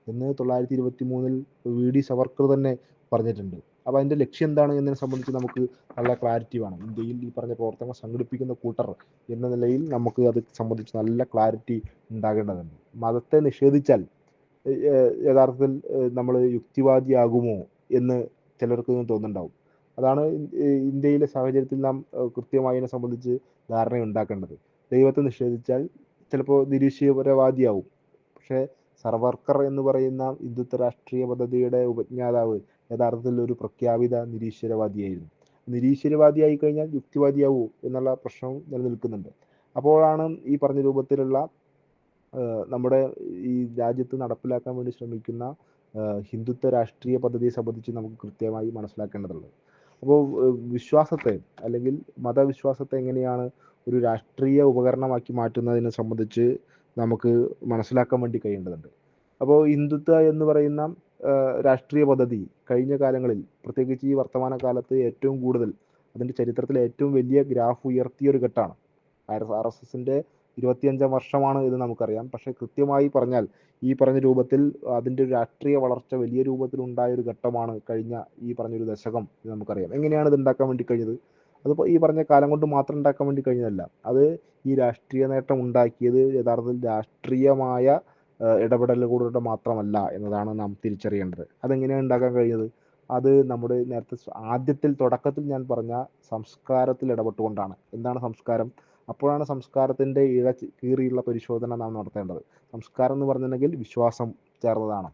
S1: എന്ന് 1923 VD സവർക്കർ തന്നെ പറഞ്ഞിട്ടുണ്ട്. അപ്പോൾ അതിൻ്റെ ലക്ഷ്യം എന്താണ് എന്നതിനെ സംബന്ധിച്ച് നമുക്ക് നല്ല ക്ലാരിറ്റി വേണം. ഇന്ത്യയിൽ ഈ പറഞ്ഞ പ്രവർത്തനങ്ങൾ സംഘടിപ്പിക്കുന്ന കൂട്ടർ എന്ന നിലയിൽ നമുക്ക് അത് സംബന്ധിച്ച് നല്ല ക്ലാരിറ്റി ഉണ്ടാകേണ്ടതുണ്ട്. മതത്തെ നിഷേധിച്ചാൽ യഥാർത്ഥത്തിൽ നമ്മൾ യുക്തിവാദിയാകുമോ എന്ന് ചിലർക്ക് തോന്നുന്നുണ്ടാവും. അതാണ് ഇന്ത്യയിലെ സാഹചര്യത്തിൽ നാം കൃത്യമായി അതിനെ സംബന്ധിച്ച് ധാരണയുണ്ടാക്കേണ്ടത്. ദൈവത്തെ നിഷേധിച്ചാൽ ചിലപ്പോൾ നിരീശ്വരവാദിയാവും. പക്ഷേ സവർക്കർ എന്ന് പറയുന്ന ഹിന്ദുത്വ രാഷ്ട്രീയ പദ്ധതിയുടെ ഉപജ്ഞാതാവ് യഥാർത്ഥത്തിൽ ഒരു പ്രഖ്യാപിത നിരീശ്വരവാദിയായിരുന്നു. നിരീശ്വരവാദിയായി കഴിഞ്ഞാൽ യുക്തിവാദിയാവൂ എന്നുള്ള പ്രശ്നവും നിലനിൽക്കുന്നുണ്ട്. അപ്പോഴാണ് ഈ പറഞ്ഞ രൂപത്തിലുള്ള നമ്മുടെ ഈ രാജ്യത്ത് നടപ്പിലാക്കാൻ വേണ്ടി ശ്രമിക്കുന്ന ഹിന്ദുത്വ രാഷ്ട്രീയ പദ്ധതിയെ സംബന്ധിച്ച് നമുക്ക് കൃത്യമായി മനസ്സിലാക്കേണ്ടതുള്ളത്. അപ്പോൾ വിശ്വാസത്തെ അല്ലെങ്കിൽ മതവിശ്വാസത്തെ എങ്ങനെയാണ് ഒരു രാഷ്ട്രീയ ഉപകരണമാക്കി മാറ്റുന്നതിനെ സംബന്ധിച്ച് നമുക്ക് മനസ്സിലാക്കാൻ വേണ്ടി കഴിയേണ്ടതുണ്ട്. അപ്പോൾ ഹിന്ദുത്വ എന്ന് പറയുന്ന രാഷ്ട്രീയ പദ്ധതി കഴിഞ്ഞ കാലങ്ങളിൽ, പ്രത്യേകിച്ച് ഈ വർത്തമാന കാലത്ത് ഏറ്റവും കൂടുതൽ അതിൻ്റെ ചരിത്രത്തിൽ ഏറ്റവും വലിയ ഗ്രാഫ് ഉയർത്തിയ ഒരു ഘട്ടമാണ്. RSSൻ്റെ 25-ാം വർഷമാണ് ഇത് നമുക്കറിയാം. പക്ഷേ കൃത്യമായി പറഞ്ഞാൽ ഈ പറഞ്ഞ രൂപത്തിൽ അതിൻ്റെ ഒരു രാഷ്ട്രീയ വളർച്ച വലിയ രൂപത്തിൽ ഉണ്ടായ ഒരു ഘട്ടമാണ് കഴിഞ്ഞ ഈ പറഞ്ഞൊരു ദശകം. ഇത് നമുക്കറിയാം. എങ്ങനെയാണ് ഇത് ഉണ്ടാക്കാൻ വേണ്ടി കഴിഞ്ഞത്? അതിപ്പോൾ ഈ പറഞ്ഞ കാലം കൊണ്ട് മാത്രം ഉണ്ടാക്കാൻ വേണ്ടി കഴിഞ്ഞതല്ല. അത് ഈ രാഷ്ട്രീയ നേട്ടം ഉണ്ടാക്കിയത് യഥാർത്ഥത്തിൽ രാഷ്ട്രീയമായ ഇടപെടലുകളുടെ മാത്രമല്ല എന്നതാണ് നാം തിരിച്ചറിയേണ്ടത്. അതെങ്ങനെയാണ് ഉണ്ടാക്കാൻ കഴിഞ്ഞത്? അത് നമ്മുടെ നേരത്തെ തുടക്കത്തിൽ ഞാൻ പറഞ്ഞ സംസ്കാരത്തിൽ ഇടപെട്ടുകൊണ്ടാണ്. എന്താണ് സംസ്കാരം? അപ്പോഴാണ് സംസ്കാരത്തിൻ്റെ കീറിയുള്ള പരിശോധന നാം നടത്തേണ്ടത്. സംസ്കാരം എന്ന് പറഞ്ഞിട്ടുണ്ടെങ്കിൽ വിശ്വാസം ചേർന്നതാണ്,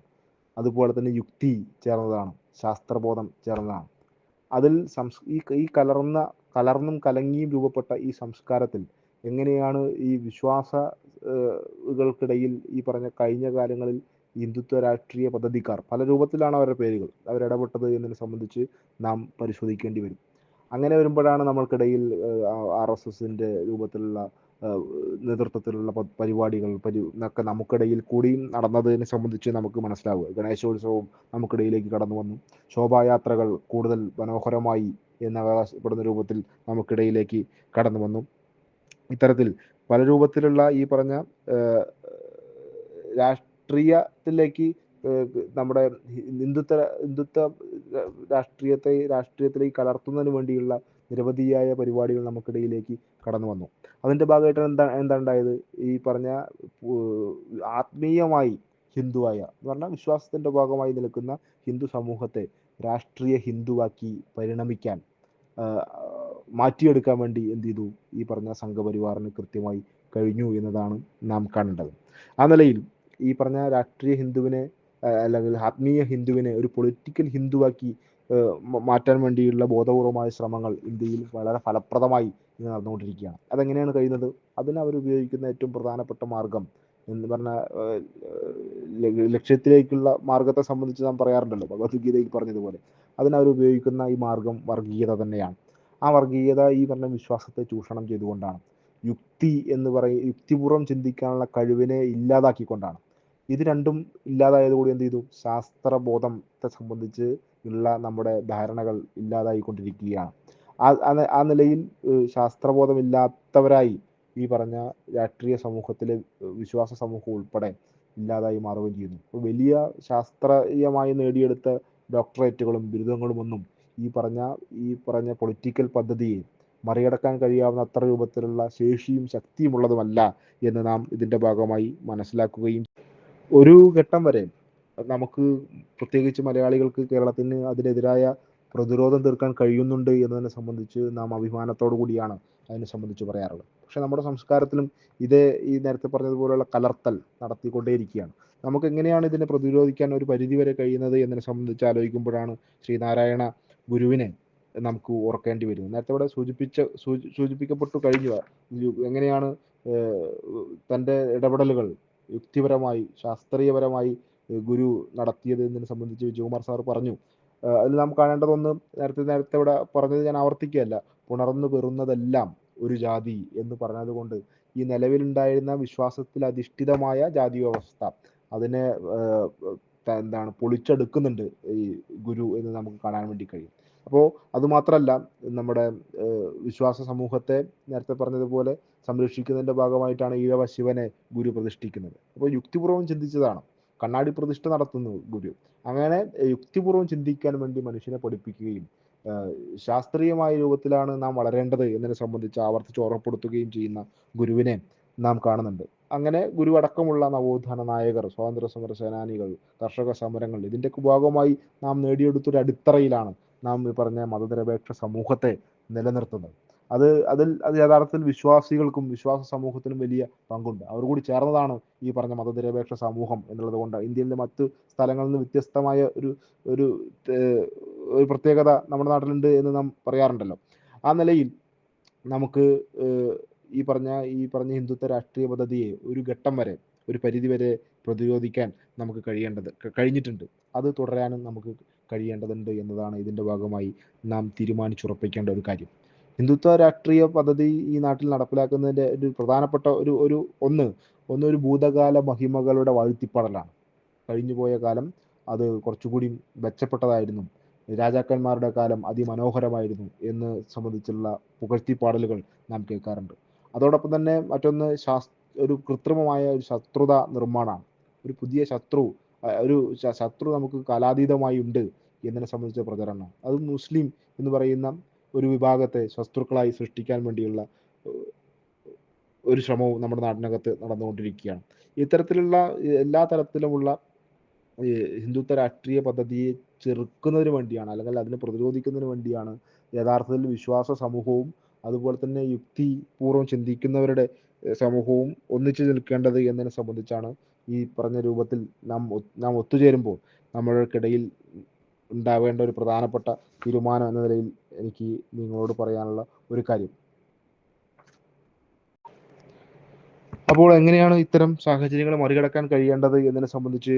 S1: അതുപോലെ തന്നെ യുക്തി ചേർന്നതാണ്, ശാസ്ത്രബോധം ചേർന്നതാണ്. അതിൽ ഈ കലർന്നും കലങ്ങിയും രൂപപ്പെട്ട ഈ സംസ്കാരത്തിൽ എങ്ങനെയാണ് ഈ വിശ്വാസകൾക്കിടയിൽ ഈ പറഞ്ഞ കഴിഞ്ഞ കാലങ്ങളിൽ ഹിന്ദുത്വ രാഷ്ട്രീയ പദ്ധതിക്കാർ, പല രൂപത്തിലാണ് അവരുടെ പേരുകൾ, അവരിടപെട്ടത് എന്നതിനെ സംബന്ധിച്ച് നാം പരിശോധിക്കേണ്ടി വരും. അങ്ങനെ വരുമ്പോഴാണ് നമ്മൾക്കിടയിൽ RSSൻ്റെ രൂപത്തിലുള്ള നേതൃത്വത്തിലുള്ള പരിപാടികൾ ഒക്കെ നമുക്കിടയിൽ കൂടിയും നടന്നതിനെ സംബന്ധിച്ച് നമുക്ക് മനസ്സിലാവുക. ഗണേശോത്സവവും നമുക്കിടയിലേക്ക് കടന്നു വന്നു. ശോഭായാത്രകൾ കൂടുതൽ മനോഹരമായി എന്നവകാശപ്പെടുന്ന രൂപത്തിൽ നമുക്കിടയിലേക്ക് കടന്നു വന്നു. ഇത്തരത്തിൽ പല രൂപത്തിലുള്ള ഈ പറഞ്ഞ രാഷ്ട്രീയത്തിലേക്ക് നമ്മുടെ ഹിന്ദുത്വ രാഷ്ട്രീയത്തിലേക്ക് കലർത്തുന്നതിന് വേണ്ടിയുള്ള നിരവധിയായ പരിപാടികൾ നമുക്കിടയിലേക്ക് കടന്നു വന്നു. അതിൻ്റെ ഭാഗമായിട്ട് എന്താ ഉണ്ടായത്? ഈ പറഞ്ഞ ആത്മീയമായി ഹിന്ദുവായ എന്ന് പറഞ്ഞാൽ വിശ്വാസത്തിൻ്റെ ഭാഗമായി നിൽക്കുന്ന ഹിന്ദു സമൂഹത്തെ രാഷ്ട്രീയ ഹിന്ദുവാക്കി പരിണമിക്കാൻ മാറ്റിയെടുക്കാൻ വേണ്ടി എന്ത് ചെയ്തു? ഈ പറഞ്ഞ സംഘപരിവാറിന് കൃത്യമായി കഴിഞ്ഞു എന്നതാണ് നാം കാണേണ്ടത്. ആ നിലയിൽ ഈ പറഞ്ഞ രാഷ്ട്രീയ ഹിന്ദുവിനെ അല്ലെങ്കിൽ ആത്മീയ ഹിന്ദുവിനെ ഒരു പൊളിറ്റിക്കൽ ഹിന്ദുവാക്കി മാറ്റാൻ വേണ്ടിയുള്ള ബോധപൂർവമായ ശ്രമങ്ങൾ ഇന്ത്യയിൽ വളരെ ഫലപ്രദമായി നടന്നുകൊണ്ടിരിക്കുകയാണ്. അതെങ്ങനെയാണ് കഴിയുന്നത്? അതിനവർ ഉപയോഗിക്കുന്ന ഏറ്റവും പ്രധാനപ്പെട്ട മാർഗം എന്ന് പറഞ്ഞാൽ ലക്ഷ്യത്തിലേക്കുള്ള മാർഗത്തെ സംബന്ധിച്ച് നാം പറയാറുണ്ടല്ലോ, ഭഗവത്ഗീതയിൽ പറഞ്ഞതുപോലെ, അതിനവർ ഉപയോഗിക്കുന്ന ഈ മാർഗം വർഗീയത തന്നെയാണ്. ആ വർഗീയത ഈ പറഞ്ഞ വിശ്വാസത്തെ ചൂഷണം ചെയ്തുകൊണ്ടാണ്, യുക്തിപൂർവ്വം ചിന്തിക്കാനുള്ള കഴിവിനെ ഇല്ലാതാക്കിക്കൊണ്ടാണ്. ഇത് രണ്ടും ഇല്ലാതായതുകൂടി എന്ത് ചെയ്തു? ശാസ്ത്രബോധത്തെ സംബന്ധിച്ച് ഉള്ള നമ്മുടെ ധാരണകൾ ഇല്ലാതായിക്കൊണ്ടിരിക്കുകയാണ്. ആ നിലയിൽ ശാസ്ത്രബോധമില്ലാത്തവരായി ഈ പറഞ്ഞ രാഷ്ട്രീയ സമൂഹത്തിലെ വിശ്വാസ സമൂഹം ഉൾപ്പെടെ ഇല്ലാതായി മാറുകയും ചെയ്യുന്നു. അപ്പോൾ വലിയ ശാസ്ത്രീയമായി നേടിയെടുത്ത ഡോക്ടറേറ്റുകളും ബിരുദങ്ങളുമൊന്നും ഈ പറഞ്ഞ പൊളിറ്റിക്കൽ പദ്ധതിയെ മറികടക്കാൻ കഴിയാവുന്ന അത്ര രൂപത്തിലുള്ള ശേഷിയും ശക്തിയും ഉള്ളതുമല്ല എന്ന് നാം ഇതിൻ്റെ ഭാഗമായി മനസ്സിലാക്കുകയും ഒരു ഘട്ടം വരെ നമുക്ക്, പ്രത്യേകിച്ച് മലയാളികൾക്ക്, കേരളത്തിന് അതിനെതിരായ പ്രതിരോധം തീർക്കാൻ കഴിയുന്നുണ്ട് എന്നതിനെ സംബന്ധിച്ച് നാം അഭിമാനത്തോടു കൂടിയാണ് അതിനെ സംബന്ധിച്ച് പറയാറുള്ളത്. പക്ഷേ നമ്മുടെ സംസ്കാരത്തിലും ഇതേ ഈ നേരത്തെ പറഞ്ഞതുപോലെയുള്ള കലർത്തൽ നടത്തിക്കൊണ്ടേയിരിക്കുകയാണ്. നമുക്ക് എങ്ങനെയാണ് ഇതിനെ പ്രതിരോധിക്കാൻ ഒരു പരിധിവരെ കഴിയുന്നത് എന്നതിനെ സംബന്ധിച്ച് ആലോചിക്കുമ്പോഴാണ് ശ്രീനാരായണ ഗുരുവിനെ നമുക്ക് ഓർക്കേണ്ടി വരുന്നത്. നേരത്തെ ഇവിടെ സൂചിപ്പിക്കപ്പെട്ടു കഴിഞ്ഞു എങ്ങനെയാണ് തൻ്റെ ഇടപെടലുകൾ യുക്തിപരമായി ശാസ്ത്രീയപരമായി ഗുരു നടത്തിയത് എന്നതിനെ സംബന്ധിച്ച് വിജയകുമാർ സാർ പറഞ്ഞു. അതിൽ നാം കാണേണ്ടതൊന്ന്, നേരത്തെ ഇവിടെ പറഞ്ഞത് ഞാൻ ആവർത്തിക്കുകയല്ല, പുണർന്നു പെറുന്നതെല്ലാം ഒരു ജാതി എന്ന് പറഞ്ഞതുകൊണ്ട് ഈ നിലവിലുണ്ടായിരുന്ന വിശ്വാസത്തിൽ അധിഷ്ഠിതമായ ജാതി വ്യവസ്ഥ അതിനെ എന്താണ് പൊളിച്ചെടുക്കുന്നുണ്ട് ഈ ഗുരു എന്ന് നമുക്ക് കാണാൻ വേണ്ടി കഴിയും. അപ്പോൾ അതുമാത്രമല്ല, നമ്മുടെ വിശ്വാസ സമൂഹത്തെ നേരത്തെ പറഞ്ഞതുപോലെ സംരക്ഷിക്കുന്നതിൻ്റെ ഭാഗമായിട്ടാണ് ഈഴവ ശിവനെ ഗുരു പ്രതിഷ്ഠിക്കുന്നത്. അപ്പോൾ യുക്തിപൂർവ്വം ചിന്തിച്ചതാണ് കണ്ണാടി പ്രതിഷ്ഠ നടത്തുന്നു ഗുരു. അങ്ങനെ യുക്തിപൂർവ്വം ചിന്തിക്കാൻ വേണ്ടി മനുഷ്യനെ പഠിപ്പിക്കുകയും ശാസ്ത്രീയമായ രൂപത്തിലാണ് നാം വളരേണ്ടത് എന്നതിനെ സംബന്ധിച്ച് ആവർത്തിച്ച് ഓർമ്മപ്പെടുത്തുകയും ചെയ്യുന്ന ഗുരുവിനെ നാം കാണുന്നുണ്ട്. അങ്ങനെ ഗുരു അടക്കമുള്ള നവോത്ഥാന നായകർ, സ്വാതന്ത്ര്യ സമര സേനാനികൾ, കർഷക സമരങ്ങൾ, ഇതിൻ്റെയൊക്കെ ഭാഗമായി നാം നേടിയെടുത്തൊരു അടിത്തറയിലാണ് നാം ഈ പറഞ്ഞ മതനിരപേക്ഷ സമൂഹത്തെ നിലനിർത്തുന്നത്. അത് യഥാർത്ഥത്തിൽ വിശ്വാസികൾക്കും വിശ്വാസ സമൂഹത്തിനും വലിയ പങ്കുണ്ട്. അവർ കൂടി ചേർന്നതാണ് ഈ പറഞ്ഞ മതനിരപേക്ഷ സമൂഹം എന്നുള്ളത് കൊണ്ട് ഇന്ത്യയിലെ മറ്റ് സ്ഥലങ്ങളിൽ നിന്ന് വ്യത്യസ്തമായ ഒരു ഒരു പ്രത്യേകത നമ്മുടെ നാട്ടിലുണ്ട് എന്ന് നാം പറയാറുണ്ടല്ലോ. ആ നിലയിൽ നമുക്ക് ഈ പറഞ്ഞ ഹിന്ദുത്വ രാഷ്ട്രീയ പദ്ധതിയെ ഒരു ഘട്ടം വരെ, ഒരു പരിധി വരെ പ്രതിരോധിക്കാൻ നമുക്ക് കഴിഞ്ഞിട്ടുണ്ട്. അത് തുടരാനും നമുക്ക് കഴിയേണ്ടതുണ്ട് എന്നതാണ് ഇതിൻ്റെ ഭാഗമായി നാം തീരുമാനിച്ചുറപ്പിക്കേണ്ട ഒരു കാര്യം. ഹിന്ദുത്വ രാഷ്ട്രീയ പദ്ധതി ഈ നാട്ടിൽ നടപ്പിലാക്കുന്നതിൻ്റെ ഒരു പ്രധാനപ്പെട്ട ഒരു ഭൂതകാല മഹിമകളുടെ വാഴ്ത്തിപ്പാടലാണ്. കഴിഞ്ഞുപോയ കാലം അത് കുറച്ചുകൂടി മെച്ചപ്പെട്ടതായിരുന്നു, രാജാക്കന്മാരുടെ കാലം അതിമനോഹരമായിരുന്നു എന്ന് സംബന്ധിച്ചുള്ള പുകഴ്ത്തിപ്പാടലുകൾ നാം കേൾക്കാറുണ്ട്. അതോടൊപ്പം തന്നെ മറ്റൊന്ന് ഒരു കൃത്രിമമായ ഒരു ശത്രുത നിർമ്മാണമാണ്. ഒരു പുതിയ ശത്രു നമുക്ക് കാലാതീതമായി ഉണ്ട് എന്നതിനെ സംബന്ധിച്ച പ്രചരണം. അത് മുസ്ലിം എന്ന് പറയുന്ന ഒരു വിഭാഗത്തെ ശത്രുക്കളായി സൃഷ്ടിക്കാൻ വേണ്ടിയുള്ള ഒരു ശ്രമവും നമ്മുടെ നാടിനകത്ത് നടന്നുകൊണ്ടിരിക്കുകയാണ്. ഇത്തരത്തിലുള്ള എല്ലാ തരത്തിലുമുള്ള ഹിന്ദുത്വ രാഷ്ട്രീയ പദ്ധതിയെ ചെറുക്കുന്നതിന് വേണ്ടിയാണ്, അല്ലെങ്കിൽ അതിനെ പ്രതിരോധിക്കുന്നതിന് വേണ്ടിയാണ് യഥാർത്ഥത്തിൽ വിശ്വാസ സമൂഹവും അതുപോലെ തന്നെ യുക്തിപൂർവ്വം ചിന്തിക്കുന്നവരുടെ സമൂഹവും ഒന്നിച്ചു നിൽക്കേണ്ടത് എന്നതിനെ സംബന്ധിച്ചാണ് ഈ പറഞ്ഞ രൂപത്തിൽ നാം ഒത്തുചേരുമ്പോൾ നമ്മൾക്കിടയിൽ ഉണ്ടാവേണ്ട ഒരു പ്രധാനപ്പെട്ട തീരുമാനം എന്ന നിലയിൽ എനിക്ക് നിങ്ങളോട് പറയാനുള്ള ഒരു കാര്യം. അപ്പോൾ എങ്ങനെയാണ് ഇത്തരം സാഹചര്യങ്ങളെ മറികടക്കാൻ കഴിയേണ്ടത് എന്നതിനെ സംബന്ധിച്ച്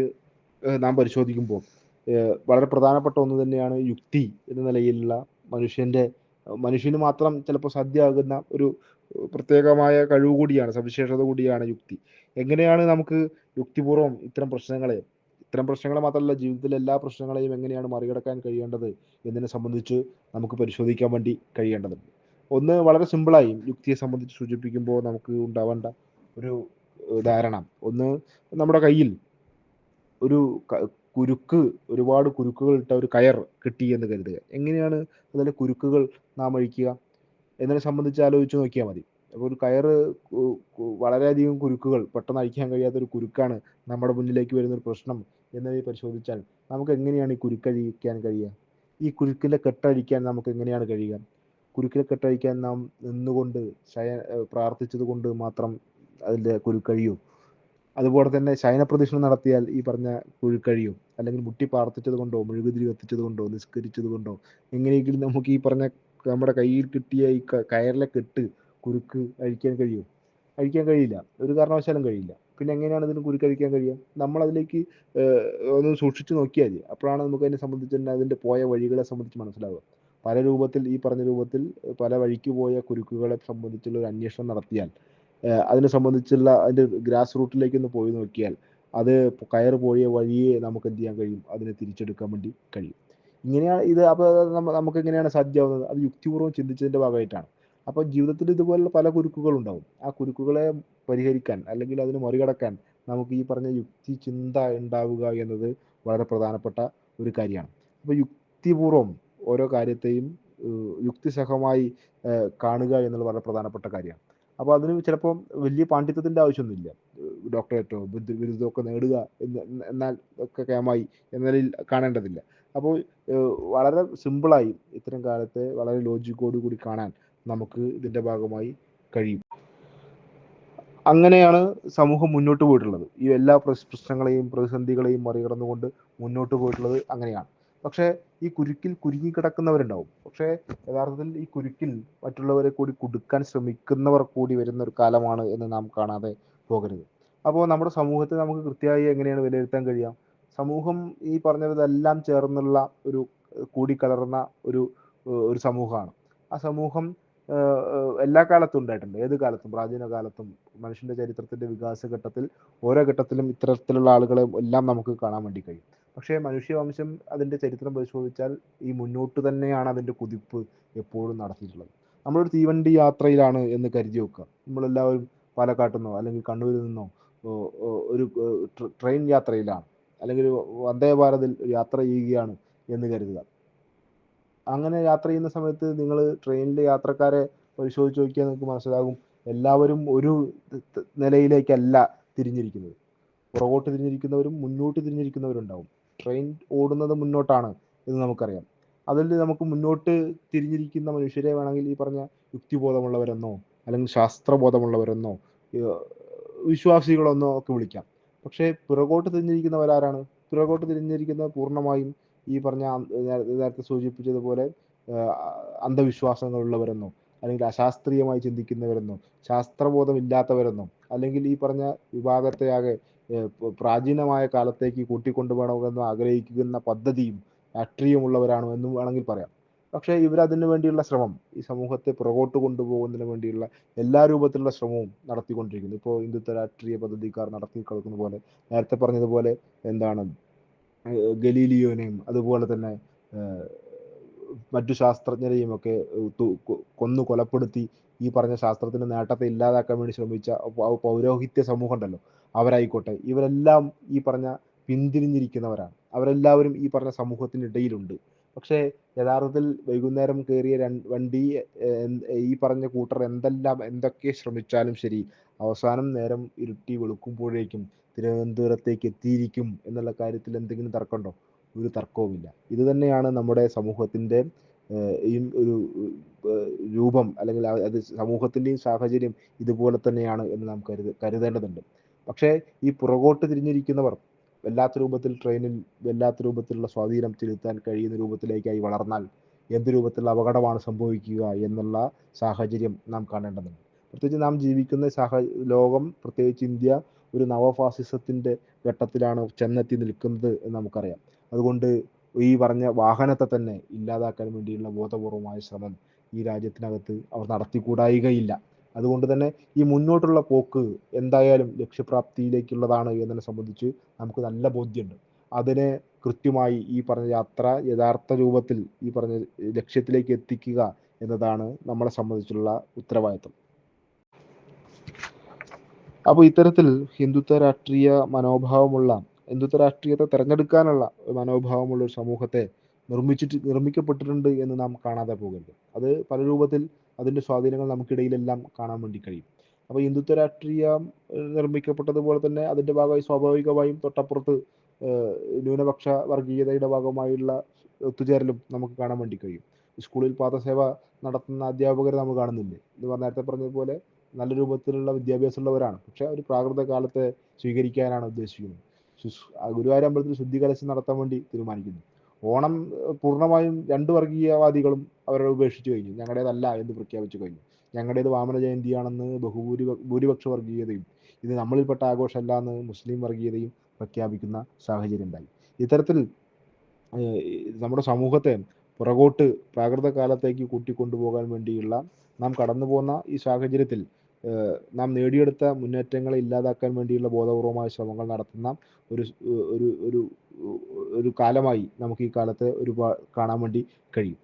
S1: നാം പരിശോധിക്കുമ്പോൾ വളരെ പ്രധാനപ്പെട്ട ഒന്ന് തന്നെയാണ് യുക്തി എന്ന നിലയിലുള്ള മനുഷ്യന് മാത്രം ചിലപ്പോൾ സാധ്യമാകുന്ന ഒരു പ്രത്യേകമായ കഴിവ് കൂടിയാണ്, സവിശേഷത കൂടിയാണ് യുക്തി. എങ്ങനെയാണ് നമുക്ക് യുക്തിപൂർവ്വം ഇത്തരം പ്രശ്നങ്ങളെ മാത്രമല്ല ജീവിതത്തിലെ എല്ലാ പ്രശ്നങ്ങളെയും എങ്ങനെയാണ് മറികടക്കാൻ കഴിയേണ്ടത് എന്നതിനെ സംബന്ധിച്ച് നമുക്ക് പരിശോധിക്കാൻ വേണ്ടി കഴിയേണ്ടതുണ്ട്. ഒന്ന്, വളരെ സിമ്പിളായി യുക്തിയെ സംബന്ധിച്ച് സൂചിപ്പിക്കുമ്പോൾ നമുക്ക് ഉണ്ടാവേണ്ട ഒരു ധാരണ, ഒന്ന്, നമ്മുടെ കയ്യിൽ ഒരുപാട് കുരുക്കുകൾ ഇട്ട ഒരു കയർ കിട്ടി എന്ന് കരുതുക. എങ്ങനെയാണ് അതിലെ കുരുക്കുകൾ നാം അഴിക്കുക എന്നതിനെ സംബന്ധിച്ച് ആലോചിച്ച് നോക്കിയാൽ മതി. അപ്പോൾ ഒരു കയറ് വളരെയധികം കുരുക്കുകൾ, പെട്ടെന്ന് അഴിക്കാൻ കഴിയാത്തൊരു കുരുക്കാണ് നമ്മുടെ മുന്നിലേക്ക് വരുന്നൊരു പ്രശ്നം എന്നതിൽ പരിശോധിച്ചാൽ നമുക്ക് എങ്ങനെയാണ് ഈ കുരുക്കഴിക്കാൻ കഴിയുക? ഈ കുരുക്കിലെ കെട്ടഴിക്കാൻ നമുക്ക് എങ്ങനെയാണ് കഴിയുക? കുരുക്കിലെ കെട്ടഴിക്കാൻ നാം നിന്നുകൊണ്ട് പ്രാർത്ഥിച്ചത് കൊണ്ട് മാത്രം അതിൻ്റെ കുരുക്കഴിയും? അതുപോലെ തന്നെ ശയനപ്രദക്ഷിണം നടത്തിയാൽ ഈ പറഞ്ഞ കുരുക്കഴിയും? അല്ലെങ്കിൽ മുട്ടി പ്രാർത്ഥിച്ചത് കൊണ്ടോ, മെഴുകുതിരി കത്തിച്ചത് കൊണ്ടോ, നിസ്കരിച്ചത് കൊണ്ടോ എങ്ങനെയെങ്കിലും നമുക്ക് ഈ പറഞ്ഞ നമ്മുടെ കയ്യിൽ കിട്ടിയ ഈ കയറിലെ കെട്ട് കുരുക്ക് അഴിക്കാൻ കഴിയും? അഴിക്കാൻ കഴിയില്ല, ഒരു കാരണവശാലും കഴിയില്ല. പിന്നെ എങ്ങനെയാണ് ഇതിന് കുരുക്കഴിക്കാൻ കഴിയുക? നമ്മളതിലേക്ക് ഒന്ന് സൂക്ഷിച്ചു നോക്കിയാൽ മതി. അപ്പോഴാണ് നമുക്ക് അതിനെ സംബന്ധിച്ച് തന്നെ അതിൻ്റെ പോയ വഴികളെ സംബന്ധിച്ച് മനസ്സിലാവുക. ഈ പറഞ്ഞ രൂപത്തിൽ പല വഴിക്ക് പോയ കുരുക്കുകളെ സംബന്ധിച്ചുള്ള ഒരു അന്വേഷണം നടത്തിയാൽ, അതിനെ സംബന്ധിച്ചുള്ള അതിൻ്റെ ഗ്രാസ് റൂട്ടിലേക്ക് ഒന്ന് പോയി നോക്കിയാൽ അത് കയറ് പോയ വഴിയെ നമുക്ക് എന്ത് ചെയ്യാൻ കഴിയും? അതിനെ തിരിച്ചെടുക്കാൻ വേണ്ടി കഴിയും. ഇങ്ങനെയാണ് ഇത്. അപ്പോൾ നമുക്ക് എങ്ങനെയാണ് സാധ്യമാവുന്നത്? അത് യുക്തിപൂർവ്വം ചിന്തിച്ചതിൻ്റെ ഭാഗമായിട്ടാണ്. അപ്പോൾ ജീവിതത്തിൽ ഇതുപോലുള്ള പല കുരുക്കുകളുണ്ടാവും. ആ കുരുക്കുകളെ പരിഹരിക്കാൻ അല്ലെങ്കിൽ അതിനെ മറികടക്കാൻ നമുക്ക് ഈ പറഞ്ഞ യുക്തി ചിന്ത ഉണ്ടാവുക എന്നത് വളരെ പ്രധാനപ്പെട്ട ഒരു കാര്യമാണ്. അപ്പോൾ യുക്തിപൂർവ്വം ഓരോ കാര്യത്തെയും യുക്തിസഹമായി കാണുക എന്നുള്ളത് വളരെ പ്രധാനപ്പെട്ട കാര്യമാണ്. അപ്പോൾ അതിന് ചിലപ്പം വലിയ പാണ്ഡിത്യത്തിൻ്റെ ആവശ്യമൊന്നുമില്ല. ഡോക്ടറേറ്റോ ബിരുദമൊക്കെ നേടുക എന്നാൽ ഒക്കെ കേമായി എന്ന നിലയിൽ കാണേണ്ടതില്ല. അപ്പോൾ വളരെ സിമ്പിളായി ഇത്തരം കാലത്തെ വളരെ ലോജിക്കോട് കൂടി കാണാൻ നമുക്ക് ഇതിൻ്റെ ഭാഗമായി കഴിയും. അങ്ങനെയാണ് സമൂഹം മുന്നോട്ട് പോയിട്ടുള്ളത്. ഈ എല്ലാ പ്രശ്നങ്ങളെയും പ്രതിസന്ധികളെയും മറികടന്നുകൊണ്ട് മുന്നോട്ട് പോയിട്ടുള്ളത് അങ്ങനെയാണ്. പക്ഷേ ഈ കുരുക്കിൽ കുരുങ്ങിക്കിടക്കുന്നവരുണ്ടാവും. പക്ഷേ യഥാർത്ഥത്തിൽ ഈ കുരുക്കിൽ മറ്റുള്ളവരെ കൂടി കുടുക്കാൻ ശ്രമിക്കുന്നവർ കൂടി വരുന്ന ഒരു കാലമാണ് എന്ന് നാം കാണാതെ പോകരുത്. അപ്പോൾ നമ്മുടെ സമൂഹത്തെ നമുക്ക് കൃത്യമായി എങ്ങനെയാണ് വിലയിരുത്താൻ കഴിയുക? സമൂഹം ഈ പറഞ്ഞതെല്ലാം ചേർന്നുള്ള ഒരു കൂടിക്കലർന്ന ഒരു ഒരു സമൂഹമാണ്. ആ സമൂഹം എല്ലാ കാലത്തും ഉണ്ടായിട്ടുണ്ട്. ഏത് കാലത്തും, പ്രാചീന കാലത്തും മനുഷ്യൻ്റെ ചരിത്രത്തിൻ്റെ വികാസഘട്ടത്തിൽ ഓരോ ഘട്ടത്തിലും ഇത്തരത്തിലുള്ള ആളുകളെ എല്ലാം നമുക്ക് കാണാൻ വേണ്ടി കഴിയും. പക്ഷേ മനുഷ്യവംശം അതിൻ്റെ ചരിത്രം പരിശോധിച്ചാൽ ഈ മുന്നോട്ട് തന്നെയാണ് അതിൻ്റെ കുതിപ്പ് എപ്പോഴും നടത്തിയിട്ടുള്ളത്. നമ്മളൊരു തീവണ്ടി യാത്രയിലാണ് എന്ന് കരുതി വെക്കുക. നമ്മളെല്ലാവരും പാലക്കാട്ടു നിന്നോ അല്ലെങ്കിൽ കണ്ണൂരിൽ നിന്നോ ഒരു ട്രെയിൻ യാത്രയിലാണ്, അല്ലെങ്കിൽ ഒരു വന്ദേ ഭാരതിൽ യാത്ര ചെയ്യുകയാണ് എന്ന് കരുതുക. അങ്ങനെ യാത്ര ചെയ്യുന്ന സമയത്ത് നിങ്ങൾ ട്രെയിനിലെ യാത്രക്കാരെ പരിശോധിച്ച് നോക്കിയാൽ നിങ്ങൾക്ക് മനസ്സിലാകും, എല്ലാവരും ഒരു നിലയിലേക്കല്ല തിരിഞ്ഞിരിക്കുന്നത്. പുറകോട്ട് തിരിഞ്ഞിരിക്കുന്നവരും മുന്നോട്ട് തിരിഞ്ഞിരിക്കുന്നവരുണ്ടാവും. ട്രെയിൻ ഓടുന്നത് മുന്നോട്ടാണ് എന്ന് നമുക്കറിയാം. അതിൽ നമുക്ക് മുന്നോട്ട് തിരിഞ്ഞിരിക്കുന്ന മനുഷ്യരെ വേണമെങ്കിൽ ഈ പറഞ്ഞ യുക്തിബോധമുള്ളവരെന്നോ അല്ലെങ്കിൽ ശാസ്ത്രബോധമുള്ളവരെന്നോ വിശ്വാസികളെന്നോ ഒക്കെ വിളിക്കാം. പക്ഷേ പിറകോട്ട് തിരിഞ്ഞിരിക്കുന്നവരാരാണ്? പിറകോട്ട് തിരിഞ്ഞിരിക്കുന്നത് പൂർണ്ണമായും ഈ പറഞ്ഞ നേരത്തെ സൂചിപ്പിച്ചതുപോലെ അന്ധവിശ്വാസങ്ങളുള്ളവരെന്നോ അല്ലെങ്കിൽ അശാസ്ത്രീയമായി ചിന്തിക്കുന്നവരെന്നോ ശാസ്ത്രബോധമില്ലാത്തവരെന്നോ അല്ലെങ്കിൽ ഈ പറഞ്ഞ വിഭാഗത്തെയാകെ പ്രാചീനമായ കാലത്തേക്ക് കൂട്ടിക്കൊണ്ടുപോകണമെന്ന് ആഗ്രഹിക്കുന്ന പദ്ധതിയും രാഷ്ട്രീയമുള്ളവരാണോ എന്നും വേണമെങ്കിൽ പറയാം. പക്ഷേ ഇവരതിനു വേണ്ടിയുള്ള ശ്രമം, ഈ സമൂഹത്തെ പുറകോട്ട് കൊണ്ടുപോകുന്നതിന് വേണ്ടിയുള്ള എല്ലാ രൂപത്തിലുള്ള ശ്രമവും നടത്തിക്കൊണ്ടിരിക്കുന്നു. ഇപ്പോൾ ഹിന്ദുത്വ രാഷ്ട്രീയ പദ്ധതിക്കാർ നടത്തി കളിക്കുന്ന പോലെ, നേരത്തെ പറഞ്ഞതുപോലെ എന്താണ് ഗലീലിയോനെയും അതുപോലെ തന്നെ മറ്റു ശാസ്ത്രജ്ഞരെയും ഒക്കെ കൊന്നു കൊലപ്പെടുത്തി ഈ പറഞ്ഞ ശാസ്ത്രത്തിൻ്റെ നേട്ടത്തെ ഇല്ലാതാക്കാൻ വേണ്ടി ശ്രമിച്ച പൗരോഹിത്യ സമൂഹം ഉണ്ടല്ലോ, അവരായിക്കോട്ടെ, ഇവരെല്ലാം ഈ പറഞ്ഞ പിന്തിരിഞ്ഞിരിക്കുന്നവരാണ്. അവരെല്ലാവരും ഈ പറഞ്ഞ സമൂഹത്തിനിടയിലുണ്ട്. പക്ഷേ യഥാർത്ഥത്തിൽ വൈകുന്നേരം കയറിയ വണ്ടി ഈ പറഞ്ഞ കൂട്ടർ എന്തൊക്കെ ശ്രമിച്ചാലും ശരി, അവസാനം നേരം ഇരുട്ടി വെളുക്കുമ്പോഴേക്കും തിരുവനന്തപുരത്തേക്ക് എത്തിയിരിക്കും എന്നുള്ള കാര്യത്തിൽ എന്തെങ്കിലും തർക്കമുണ്ടോ? ഒരു തർക്കവുമില്ല. ഇത് തന്നെയാണ് നമ്മുടെ സമൂഹത്തിൻ്റെ ഈ ഒരു രൂപം, അല്ലെങ്കിൽ അത് സമൂഹത്തിൻ്റെയും സാഹചര്യം ഇതുപോലെ തന്നെയാണ് എന്ന് നാം കരുതേണ്ടതുണ്ട്. പക്ഷേ ഈ പുറകോട്ട് തിരിഞ്ഞിരിക്കുന്നവർ വല്ലാത്ത രൂപത്തിൽ ട്രെയിനിൽ വല്ലാത്ത രൂപത്തിലുള്ള സ്വാധീനം ചെലുത്താൻ കഴിയുന്ന രൂപത്തിലേക്കായി വളർന്നാൽ എന്ത് രൂപത്തിലുള്ള അപകടമാണ് സംഭവിക്കുക എന്നുള്ള സാഹചര്യം നാം കാണേണ്ടതുണ്ട്. പ്രത്യേകിച്ച് നാം ജീവിക്കുന്ന ലോകം, പ്രത്യേകിച്ച് ഇന്ത്യ, ഒരു നവഫാസിസത്തിൻ്റെ ഘട്ടത്തിലാണ് ചെന്നെത്തി നിൽക്കുന്നത് എന്ന് നമുക്കറിയാം. അതുകൊണ്ട് ഈ പറഞ്ഞ വാഹനത്തെ തന്നെ ഇല്ലാതാക്കാൻ വേണ്ടിയുള്ള ബോധപൂർവമായ ശ്രമം ഈ രാജ്യത്തിനകത്ത് അവർ നടത്തിക്കൂടായികയില്ല. അതുകൊണ്ട് തന്നെ ഈ മുന്നോട്ടുള്ള പോക്ക് എന്തായാലും ലക്ഷ്യപ്രാപ്തിയിലേക്കുള്ളതാണ് എന്നതിനെ സംബന്ധിച്ച് നമുക്ക് നല്ല ബോധ്യമുണ്ട്. അതിനെ കൃത്യമായി ഈ പറഞ്ഞ യാത്ര യഥാർത്ഥ രൂപത്തിൽ ഈ പറഞ്ഞ ലക്ഷ്യത്തിലേക്ക് എത്തിക്കുക എന്നതാണ് നമ്മളെ സംബന്ധിച്ചുള്ള ഉത്തരവാദിത്വം. അപ്പോൾ ഇത്തരത്തിൽ ഹിന്ദുത്വ രാഷ്ട്രീയത്തെ തിരഞ്ഞെടുക്കാനുള്ള മനോഭാവമുള്ള ഒരു സമൂഹത്തെ നിർമ്മിക്കപ്പെട്ടിട്ടുണ്ട് എന്ന് നാം കാണാതെ പോകരുത്. അത് പല രൂപത്തിൽ അതിൻ്റെ സ്വാധീനങ്ങൾ നമുക്കിടയിലെല്ലാം കാണാൻ വേണ്ടി കഴിയും. അപ്പോൾ ഹിന്ദുത്വ രാഷ്ട്രീയം നിർമ്മിക്കപ്പെട്ടതുപോലെ തന്നെ അതിൻ്റെ ഭാഗമായി സ്വാഭാവികമായും തൊട്ടപ്പുറത്ത് ന്യൂനപക്ഷ വർഗീയതയുടെ ഭാഗമായുള്ള ഒത്തുചേരലും നമുക്ക് കാണാൻ വേണ്ടി കഴിയും. സ്കൂളിൽ പാദസേവ നടത്തുന്ന അധ്യാപകരെ നമ്മൾ കാണുന്നില്ലേ? ഇത് നേരത്തെ പറഞ്ഞതുപോലെ നല്ല രൂപത്തിലുള്ള വിദ്യാഭ്യാസമുള്ളവരാണ്. പക്ഷെ അവർ പ്രാകൃത കാലത്തെ സ്വീകരിക്കാനാണ് ഉദ്ദേശിക്കുന്നത്. ഗുരുവായൂർ അമ്പലത്തിൽ ശുദ്ധികലശം നടത്താൻ വേണ്ടി തീരുമാനിക്കുന്നു. ഓണം പൂർണ്ണമായും രണ്ട് വർഗീയവാദികളും അവരെ ഉപേക്ഷിച്ച് കഴിഞ്ഞു. ഞങ്ങളുടേതല്ല എന്ന് പ്രഖ്യാപിച്ചു കഴിഞ്ഞു. ഞങ്ങളുടേത് വാമന ജയന്തിയാണെന്ന് ഭൂരിപക്ഷ വർഗീയതയും ഇത് നമ്മളിൽപ്പെട്ട ആഘോഷമല്ല എന്ന് മുസ്ലിം വർഗീയതയും പ്രഖ്യാപിക്കുന്ന സാഹചര്യം ഉണ്ടായി. ഇത്തരത്തിൽ നമ്മുടെ സമൂഹത്തെ പുറകോട്ട് പ്രാകൃത കാലത്തേക്ക് കൂട്ടിക്കൊണ്ടുപോകാൻ വേണ്ടിയുള്ള നാം കടന്നു പോകുന്ന ഈ സാഹചര്യത്തിൽ നാം നേടിയെടുത്ത മുന്നേറ്റങ്ങളെ ഇല്ലാതാക്കാൻ വേണ്ടിയുള്ള ബോധപൂർവമായ ശ്രമങ്ങൾ നടത്തുന്ന ഒരു ഒരു ഒരു ഒരു കാലമായി നമുക്ക് ഈ കാലത്തെ കാണാൻ വേണ്ടി കഴിയും.